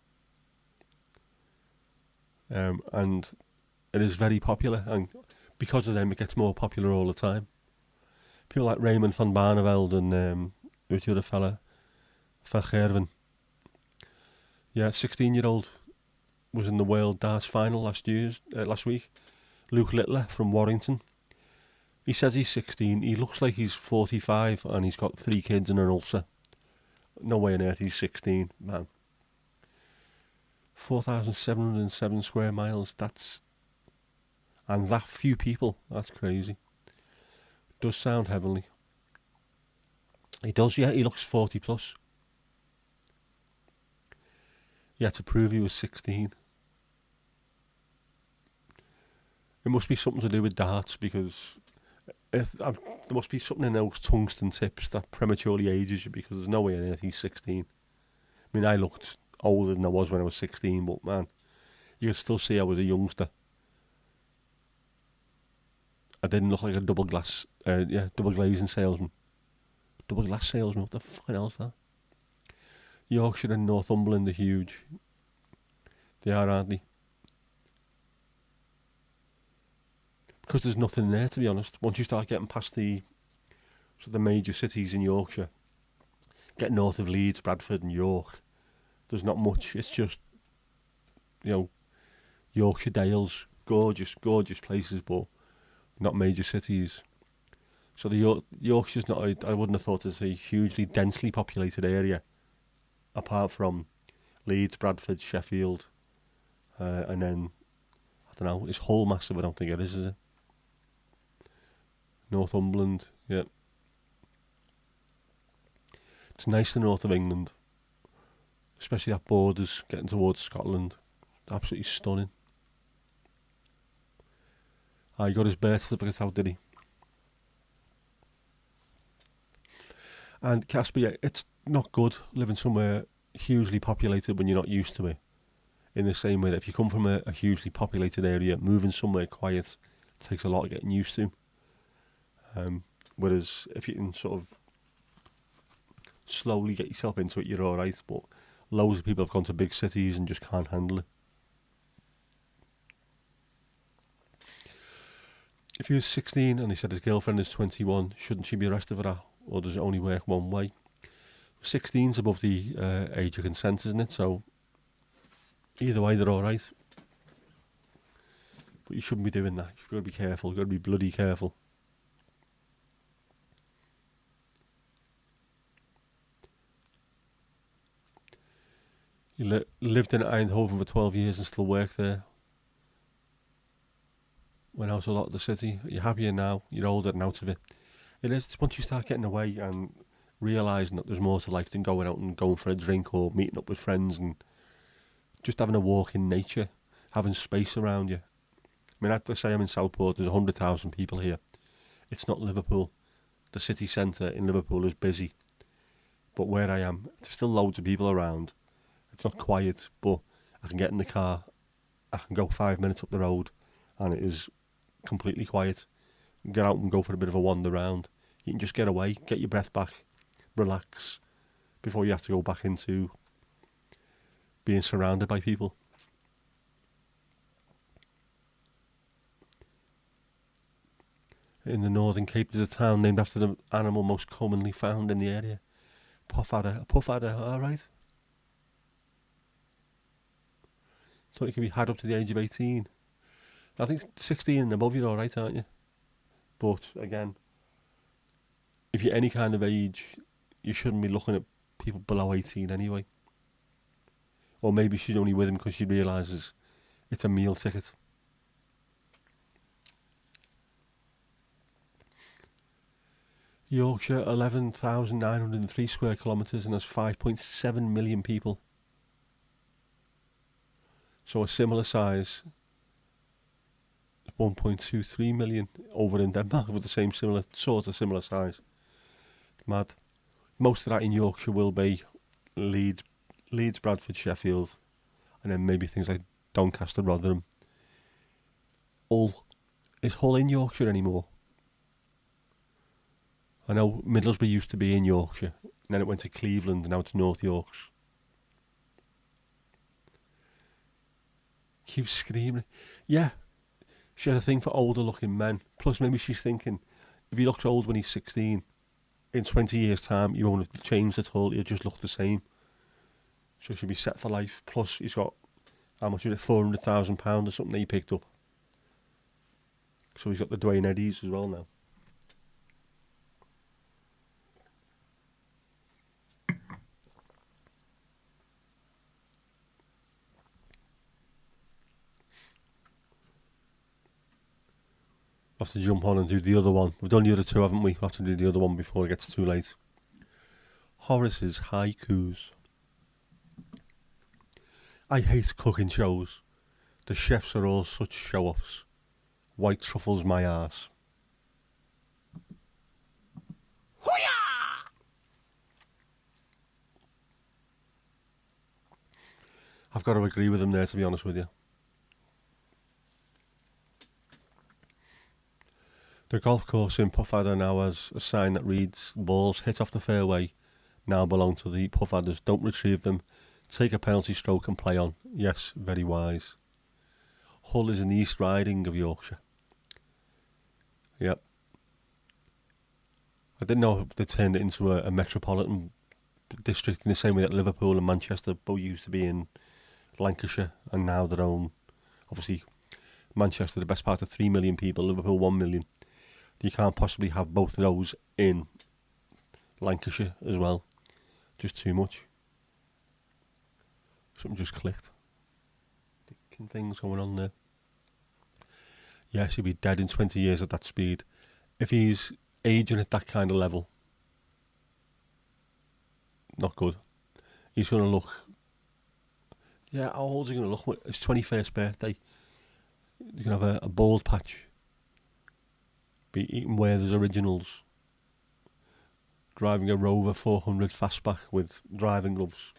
And it is very popular, and because of them, it gets more popular all the time. People like Raymond van Barneveld and who's the other fella, Van Gerwen. Yeah, 16-year-old was in the World Darts Final last week. Luke Littler from Warrington. He says he's 16. He looks like he's 45, and he's got 3 kids and an ulcer. No way on earth he's 16, man. 4,707 square miles. And that few people. That's crazy. Does sound heavenly. He does, yeah. He looks 40 plus. He had to prove he was 16. It must be something to do with darts, because there must be something in those tungsten tips that prematurely ages you, because there's no way on earth he's 16. I mean, I looked older than I was when I was 16, but man, you can still see I was a youngster. I didn't look like a double glazing salesman. Double glass salesman, what the fucking hell is that? Yorkshire and Northumberland are huge. They are, aren't they? Because there's nothing there, to be honest. Once you start getting past the major cities in Yorkshire, get north of Leeds, Bradford and York, there's not much. It's just, Yorkshire Dales, gorgeous, gorgeous places, but not major cities. So the Yorkshire's not, I wouldn't have thought it's a hugely densely populated area, apart from Leeds, Bradford, Sheffield, and then, I don't know, is Hull massive? I don't think it is it? Northumberland, yeah. It's nice the north of England, especially that borders getting towards Scotland. Absolutely stunning. He got his birth certificate out, did he? And Casper, it's not good living somewhere hugely populated when you're not used to it. In the same way that if you come from a hugely populated area, moving somewhere quiet takes a lot of getting used to. Whereas if you can sort of slowly get yourself into it, you're alright. But loads of people have gone to big cities and just can't handle it. If he was 16 and he said his girlfriend is 21, shouldn't she be arrested for that? Or does it only work one way? 16's above the age of consent, isn't it? So either way, they're alright. But you shouldn't be doing that. You've got to be careful. You've got to be bloody careful. He lived in Eindhoven for 12 years and still worked there. Went out a lot of the city. You're happier now. You're older and out of it. It is. It's once you start getting away and realising that there's more to life than going out and going for a drink or meeting up with friends and just having a walk in nature, having space around you. I mean, I have to say I'm in Southport. There's 100,000 people here. It's not Liverpool. The city centre in Liverpool is busy. But where I am, there's still loads of people around. It's not quiet, but I can get in the car. I can go 5 minutes up the road and it is completely quiet. Get out and go for a bit of a wander round. You can just get away, get your breath back, relax, before you have to go back into being surrounded by people. In the Northern Cape, there's a town named after the animal most commonly found in the area. Puff adder. A puff adder, alright. Thought you could be had up to the age of 18. I think 16 and above, you're alright, aren't you? But, again, if you're any kind of age, you shouldn't be looking at people below 18 anyway. Or maybe she's only with him because she realises it's a meal ticket. Yorkshire, 11,903 square kilometres and has 5.7 million people. So a similar size, 1.23 million over in Denmark with the same similar size. Mad. Most of that in Yorkshire will be Leeds, Bradford, Sheffield, and then maybe things like Doncaster, Rotherham. Hull. Is Hull in Yorkshire anymore? I know Middlesbrough used to be in Yorkshire, and then it went to Cleveland, and now it's North Yorks. Keeps screaming. Yeah, she had a thing for older looking men. Plus, maybe she's thinking, if he looks old when he's 16, in 20 years' time, you won't have changed at all. He'll just look the same. So she'll be set for life. Plus, he's got, how much is it, £400,000 or something that he picked up. So he's got the Dwayne Eddies as well now. We'll have to jump on and do the other one. We've done the other two, haven't we? We'll have to do the other one before it gets too late. Horace's haikus. I hate cooking shows. The chefs are all such show-offs. White truffles my arse. I've got to agree with him there, to be honest with you. The golf course in Puffadder now has a sign that reads, balls hit off the fairway now belong to the Puffadders. Don't retrieve them. Take a penalty stroke and play on. Yes, very wise. Hull is in the East Riding of Yorkshire. Yep. I didn't know they turned it into a metropolitan district in the same way that Liverpool and Manchester both used to be in Lancashire, and now their own. Obviously, Manchester, the best part of 3 million people, Liverpool 1 million. You can't possibly have both of those in Lancashire as well. Just too much. Something just clicked. Dicking things going on there. Yes, he'll be dead in 20 years at that speed. If he's aging at that kind of level, not good. He's going to look... Yeah, how old's he going to look? His 21st birthday. He's going to have a bald patch. Be eating Werther's Originals. Driving a Rover 400 fastback with driving gloves.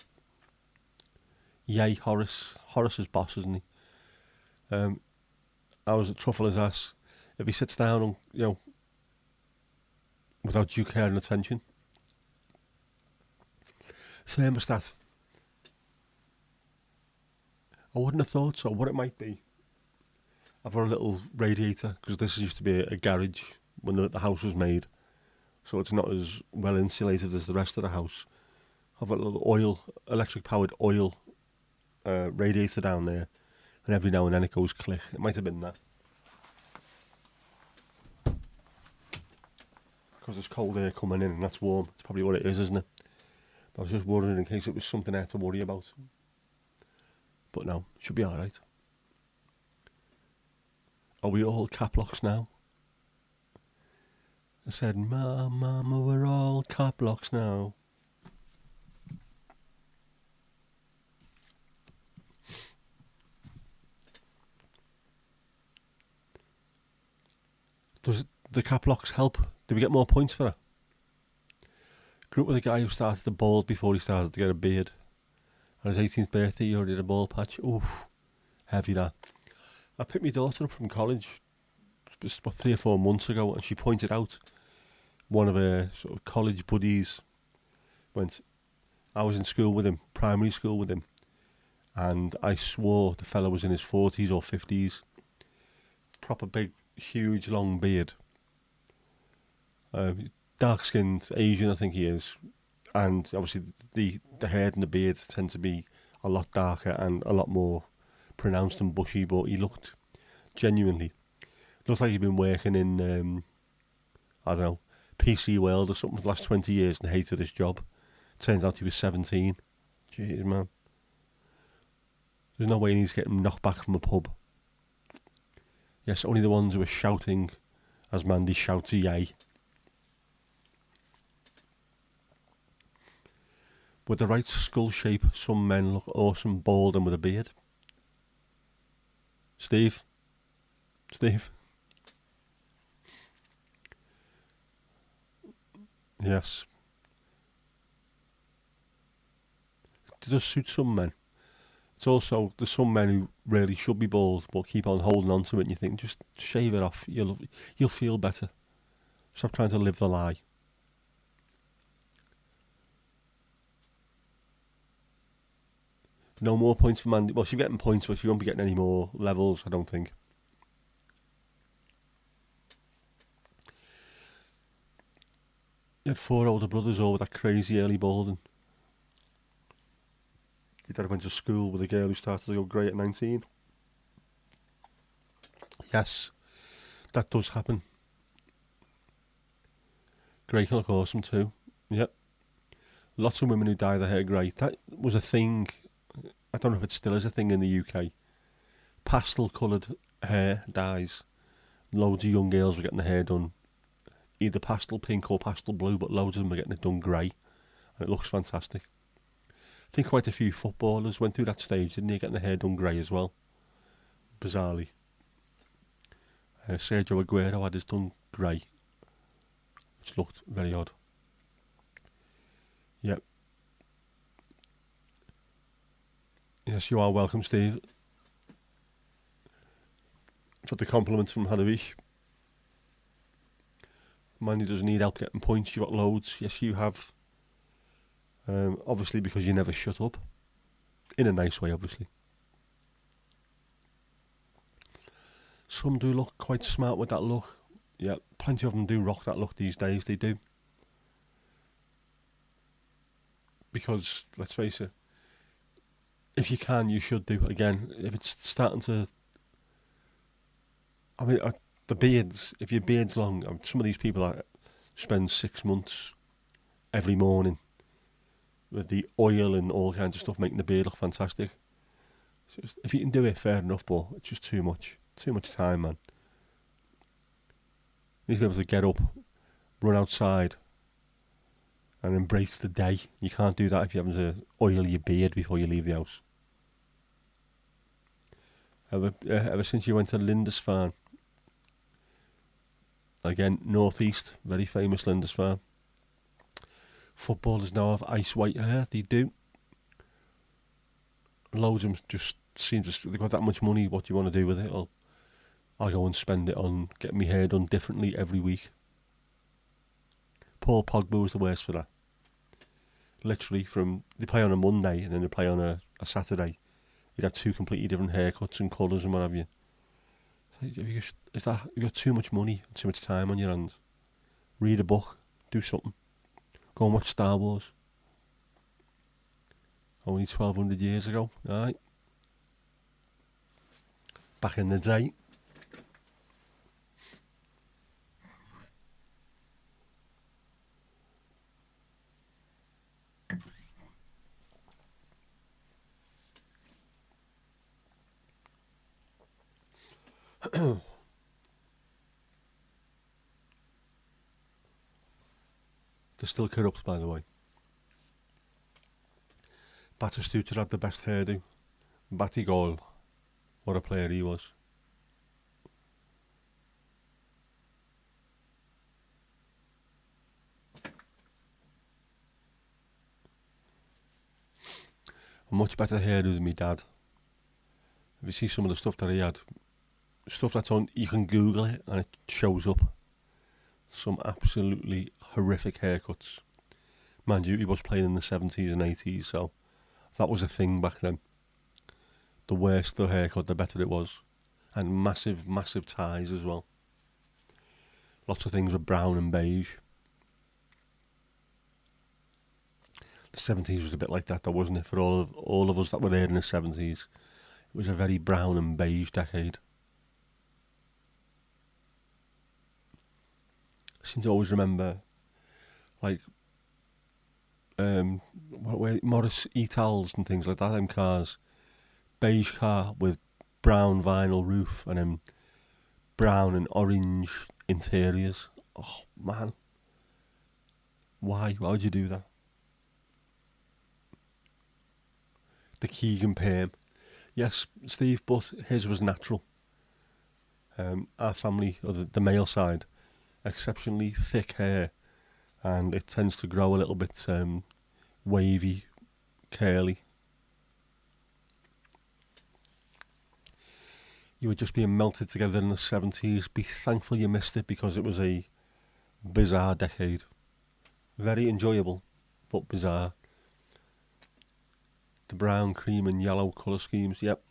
Yay, Horace. Horace is boss, isn't he? I was at truffle his ass. If he sits down and, without due care and attention. Thermostat. I wouldn't have thought so. What it might be, I've got a little radiator, because this used to be a garage when the house was made, so it's not as well insulated as the rest of the house. I've got a little electric powered oil radiator down there, and every now and then it goes click. It might have been that, because there's cold air coming in and that's warm. It's probably what it is, isn't it? But I was just worrying in case it was something I had to worry about. But no, it should be alright. Are we all cap locks now? I said, Mama, we're all cap locks now. Does the cap locks help? Do we get more points for it? Grew up with a guy who started to bald before he started to get a beard. On his 18th birthday, he already had a bald patch. Oof, heavy that. I picked my daughter up from college just about 3 or 4 months ago, and she pointed out one of her sort of college buddies I was in school with him, primary school with him, and I swore the fellow was in his 40s or 50s. Proper big, huge, long beard. Dark-skinned Asian, I think he is. And obviously the hair and the beard tend to be a lot darker and a lot more pronounced and bushy, but he looked like he'd been working in, I don't know, PC World or something for the last 20 years and hated his job. Turns out he was 17. Jeez, man. There's no way he's getting knocked back from a pub. Yes, only the ones who are shouting as Mandy shouts a yay. With the right skull shape, some men look awesome bald and with a beard. Steve? Yes. It does suit some men. It's also, there's some men who really should be bald but keep on holding on to it, and you think, just shave it off. You'll feel better. Stop trying to live the lie. No more points for Mandy. Well, she's getting points, but she won't be getting any more levels, I don't think. You had 4 older brothers all with that crazy early balding. Your dad went to school with a girl who started to go grey at 19. Yes, that does happen. Grey can look awesome too. Yep. Lots of women who dye their hair grey. That was a thing. I don't know if it still is a thing in the UK. Pastel coloured hair dyes. Loads of young girls were getting their hair done either pastel pink or pastel blue, but loads of them were getting it done grey. And it looks fantastic. I think quite a few footballers went through that stage, didn't they? Getting their hair done grey as well. Bizarrely. Sergio Aguero had his done grey, which looked very odd. Yep. Yes, you are welcome, Steve. For the compliments from Hadavich. Mandy doesn't need help getting points. You've got loads. Yes, you have. Obviously, because you never shut up. In a nice way, obviously. Some do look quite smart with that look. Yeah, plenty of them do rock that look these days. They do. Because, let's face it, if you can, you should do. Again, if it's starting to... I mean, the beards, if your beard's long, some of these people spend 6 months every morning with the oil and all kinds of stuff making the beard look fantastic. So if you can do it, fair enough, but it's just too much. Too much time, man. You need to be able to get up, run outside, and embrace the day. You can't do that if you're having to oil your beard before you leave the house. Ever since you went to Lindisfarne, again, northeast, very famous Lindisfarne. Footballers now have ice white hair. They do. Loads of them just seem to... They've got that much money. What do you want to do with it? I'll go and spend it on getting my hair done differently every week. Paul Pogba was the worst for that. Literally, they play on a Monday and then they play on a Saturday. You'd have 2 completely different haircuts and colours and what have you. You've got too much money, too much time on your hands. Read a book, do something. Go and watch Star Wars. Only 1,200 years ago, alright? Back in the day. They're still corrupt, by the way. Batistuta had the best hairdo. Batigol. What a player he was. A much better hairdo than my dad. If you see some of the stuff that he had, stuff that's on, you can Google it and it shows up. Some absolutely horrific haircuts. Mind you, he was playing in the 70s and 80s, so that was a thing back then. The worse the haircut, the better it was. And massive, massive ties as well. Lots of things were brown and beige. The 70s was a bit like that though, wasn't it? For all of us that were there in the 70s. It was a very brown and beige decade. I seem to always remember, like, Morris Etals and things like that, them cars. Beige car with brown vinyl roof and then brown and orange interiors. Oh, man. Why? Why would you do that? The Keegan perm. Yes, Steve, but his was natural. Our family, or the male side, exceptionally thick hair, and it tends to grow a little bit wavy, curly. You were just being melted together in the 70s. Be thankful you missed it because it was a bizarre decade. Very enjoyable, but bizarre. The brown, cream, and yellow colour schemes. Yep,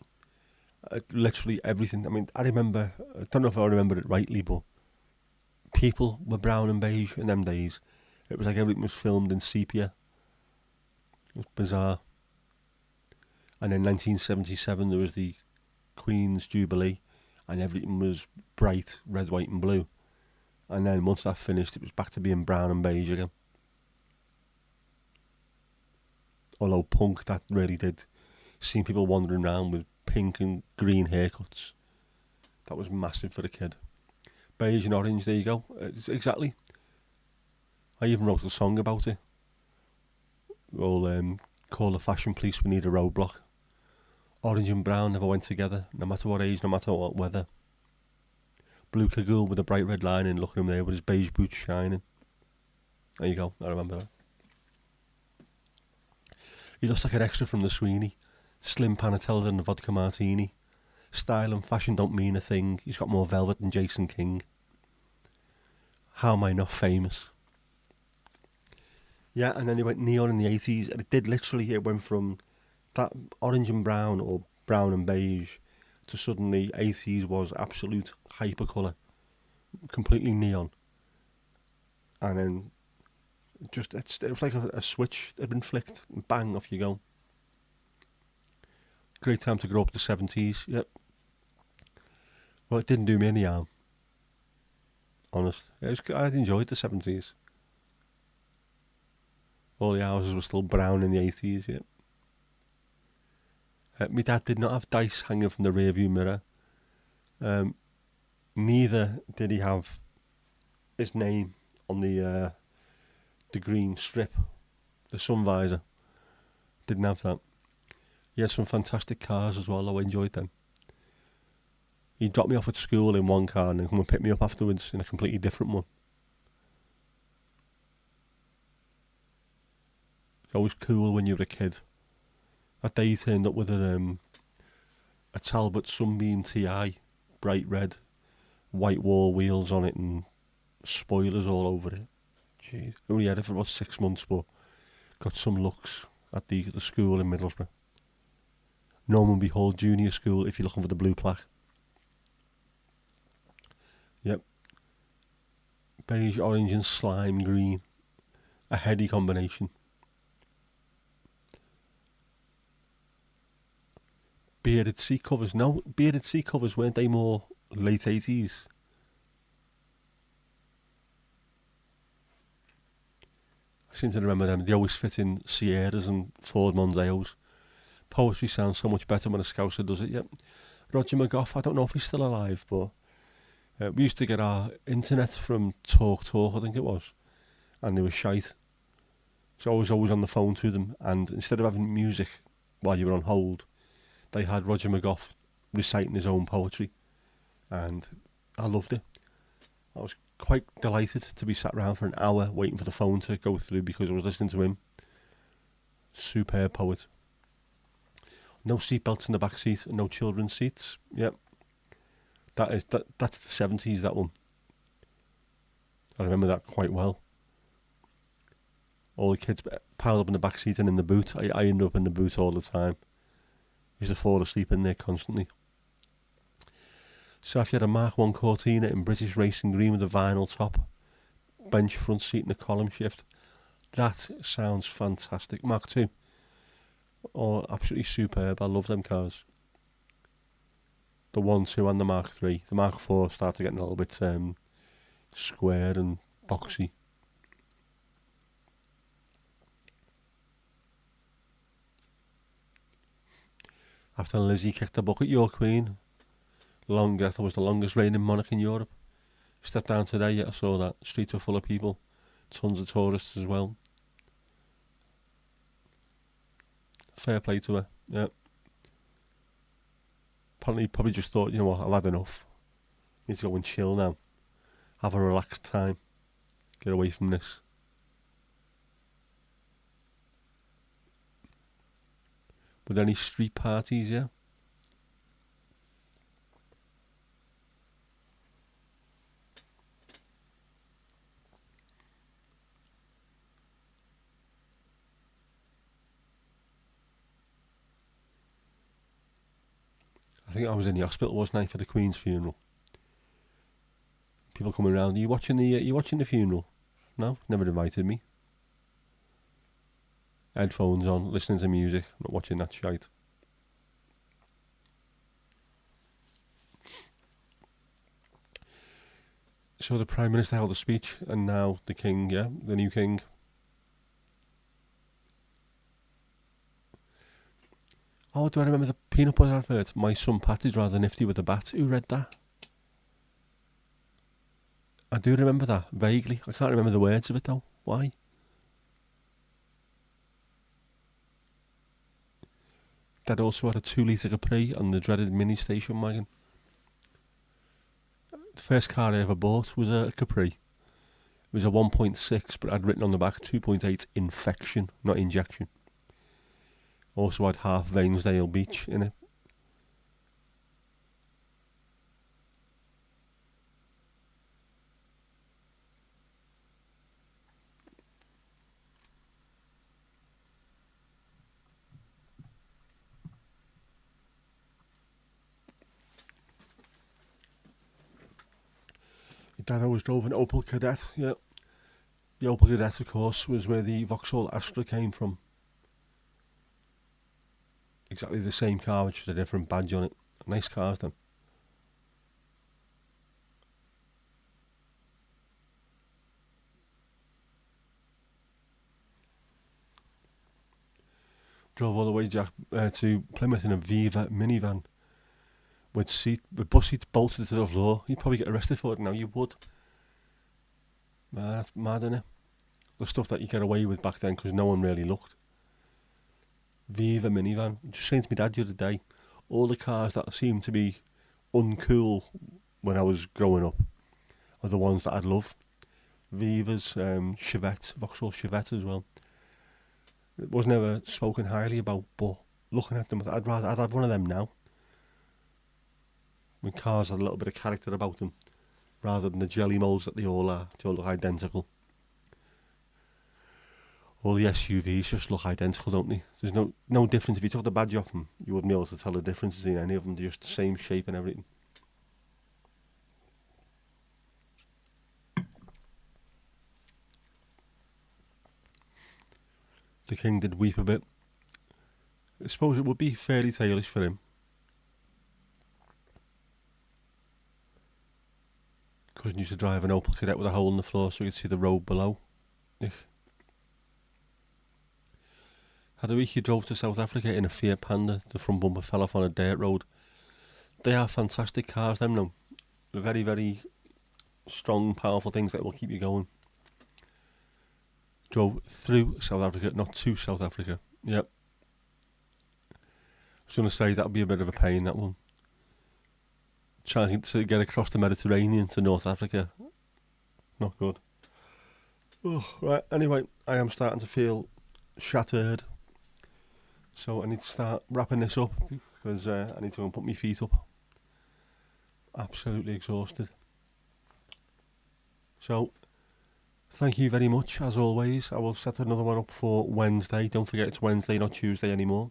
literally everything. I mean, I remember. I don't know if I remember it rightly, but people were brown and beige in them days. It was like everything was filmed in sepia. It was bizarre. And in 1977 there was the Queen's Jubilee, and everything was bright red, white, and blue. And then once that finished, it was back to being brown and beige again. Although punk, that really did. Seeing people wandering around with pink and green haircuts, that was massive for a kid. Beige and orange, there you go. It's exactly. I even wrote a song about it. We'll call the fashion police, we need a roadblock. Orange and brown never went together, no matter what age, no matter what weather. Blue cagoule with a bright red lining, look at him there with his beige boots shining. There you go, I remember that. He looks like an extra from the Sweeney. Slim Panatella and a vodka martini. Style and fashion don't mean a thing. He's got more velvet than Jason King. How am I not famous? Yeah, and then they went neon in the 80s, and it did literally, it went from that orange and brown, or brown and beige, to suddenly 80s was absolute hypercolour, completely neon. And then just, it was like a switch that had been flicked, and bang, off you go. Great time to grow up the 70s, yep. Well, it didn't do me any harm, honest. I enjoyed the 70s. All the houses were still brown in the 80s, yeah. My dad did not have dice hanging from the rearview mirror. Neither did he have his name on the green strip, the sun visor. Didn't have that. He had some fantastic cars as well, though I enjoyed them. He dropped me off at school in one car and then come and pick me up afterwards in a completely different one. It's always cool when you're a kid. That day he turned up with a Talbot Sunbeam TI, bright red, white wall wheels on it and spoilers all over it. Jeez, only had it for about 6 months, but got some looks at the school in Middlesbrough. Norman Behold Junior School if you're looking for the blue plaque. Yep. Beige, orange and slime green. A heady combination. Bearded seat covers. No, bearded seat covers, weren't they more late 80s? I seem to remember them. They always fit in Sierras and Ford Mondeos. Poetry sounds so much better when a Scouser does it, yep. Roger McGough, I don't know if he's still alive, but we used to get our internet from Talk, I think it was, and they were shite. So I was always on the phone to them, and instead of having music while you were on hold, they had Roger McGough reciting his own poetry, and I loved it. I was quite delighted to be sat around for an hour waiting for the phone to go through because I was listening to him. Superb poet. No seatbelts in the back seat, no children's seats. Yep. That's the 70s, that one. I remember that quite well. All the kids piled up in the back seat and in the boot. I ended up in the boot all the time. Used to fall asleep in there constantly. So if you had a Mark 1 Cortina in British Racing Green with a vinyl top, bench front seat and a column shift, that sounds fantastic. Mark 2. Oh, absolutely superb. I love them cars. The 1, 2 and the Mark 3. The Mark 4 started getting a little bit square and boxy. After Lizzie kicked the bucket, your Queen, that was the longest reigning monarch in Europe. Stepped down today, yet I saw that. Streets were full of people. Tons of tourists as well. Fair play to her, yeah. Probably just thought, you know what, I've had enough. Need to go and chill now. Have a relaxed time. Get away from this. Were there any street parties, yeah? think I was in the hospital, wasn't I, for the Queen's funeral. People coming around, are you watching the funeral? No, never invited me. Headphones on, listening to music, not watching that shite. So the Prime Minister held a speech, and now the King, the new King. Oh, do I remember the peanut butter advert? My son Pat is rather nifty with a bat. Who read that? I do remember that, vaguely. I can't remember the words of it though. Why? Dad also had a 2-litre Capri on the dreaded mini station wagon. The first car I ever bought was a Capri. It was a 1.6, but I'd written on the back 2.8 infection, not injection. Also had half Vainsdale Beach in it. Dad always drove an Opel Kadett, yeah. The Opel Kadett, of course, was where the Vauxhall Astra came from. Exactly the same car, which had a different badge on it. Nice cars, then. Drove all the way, Jack, to Plymouth in a Viva minivan with bus seats bolted to the floor. You'd probably get arrested for it now. You would. Man, that's mad, isn't it? The stuff that you get away with back then because no one really looked. Viva minivan. Just saying to my dad the other day, all the cars that seemed to be uncool when I was growing up are the ones that I'd love. Vivas, Chevette, Vauxhall Chevette as well. It was never spoken highly about, but looking at them, I'd have one of them now. When cars had a little bit of character about them, rather than the jelly moulds that they all are. They all look identical. All the SUVs just look identical, don't they? There's no difference. If you took the badge off them, you wouldn't be able to tell the difference between any of them. They're just the same shape and everything. The King did weep a bit. I suppose it would be fairy tale-ish for him. Cousin used to drive an Opel Kadett with a hole in the floor so you could see the road below. Had a week he drove to South Africa in a Fiat Panda. The front bumper fell off on a dirt road. They are fantastic cars, them now. They're very, very strong, powerful things that will keep you going. Drove through South Africa, not to South Africa. Yep. I was going to say that'll be a bit of a pain, that one. Trying to get across the Mediterranean to North Africa. Not good. Oh, right, anyway, I am starting to feel shattered. So I need to start wrapping this up because I need to go and put my feet up. Absolutely exhausted. So, thank you very much, as always. I will set another one up for Wednesday. Don't forget it's Wednesday, not Tuesday anymore.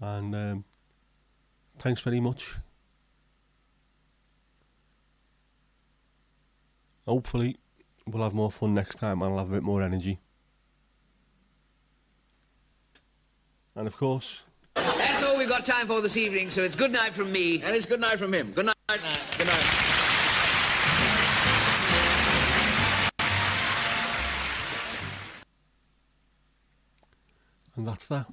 And thanks very much. Hopefully, we'll have more fun next time and I'll have a bit more energy. And of course... That's all we've got time for this evening, so it's good night from me. And it's good night from him. Good night. Good night. And that's that.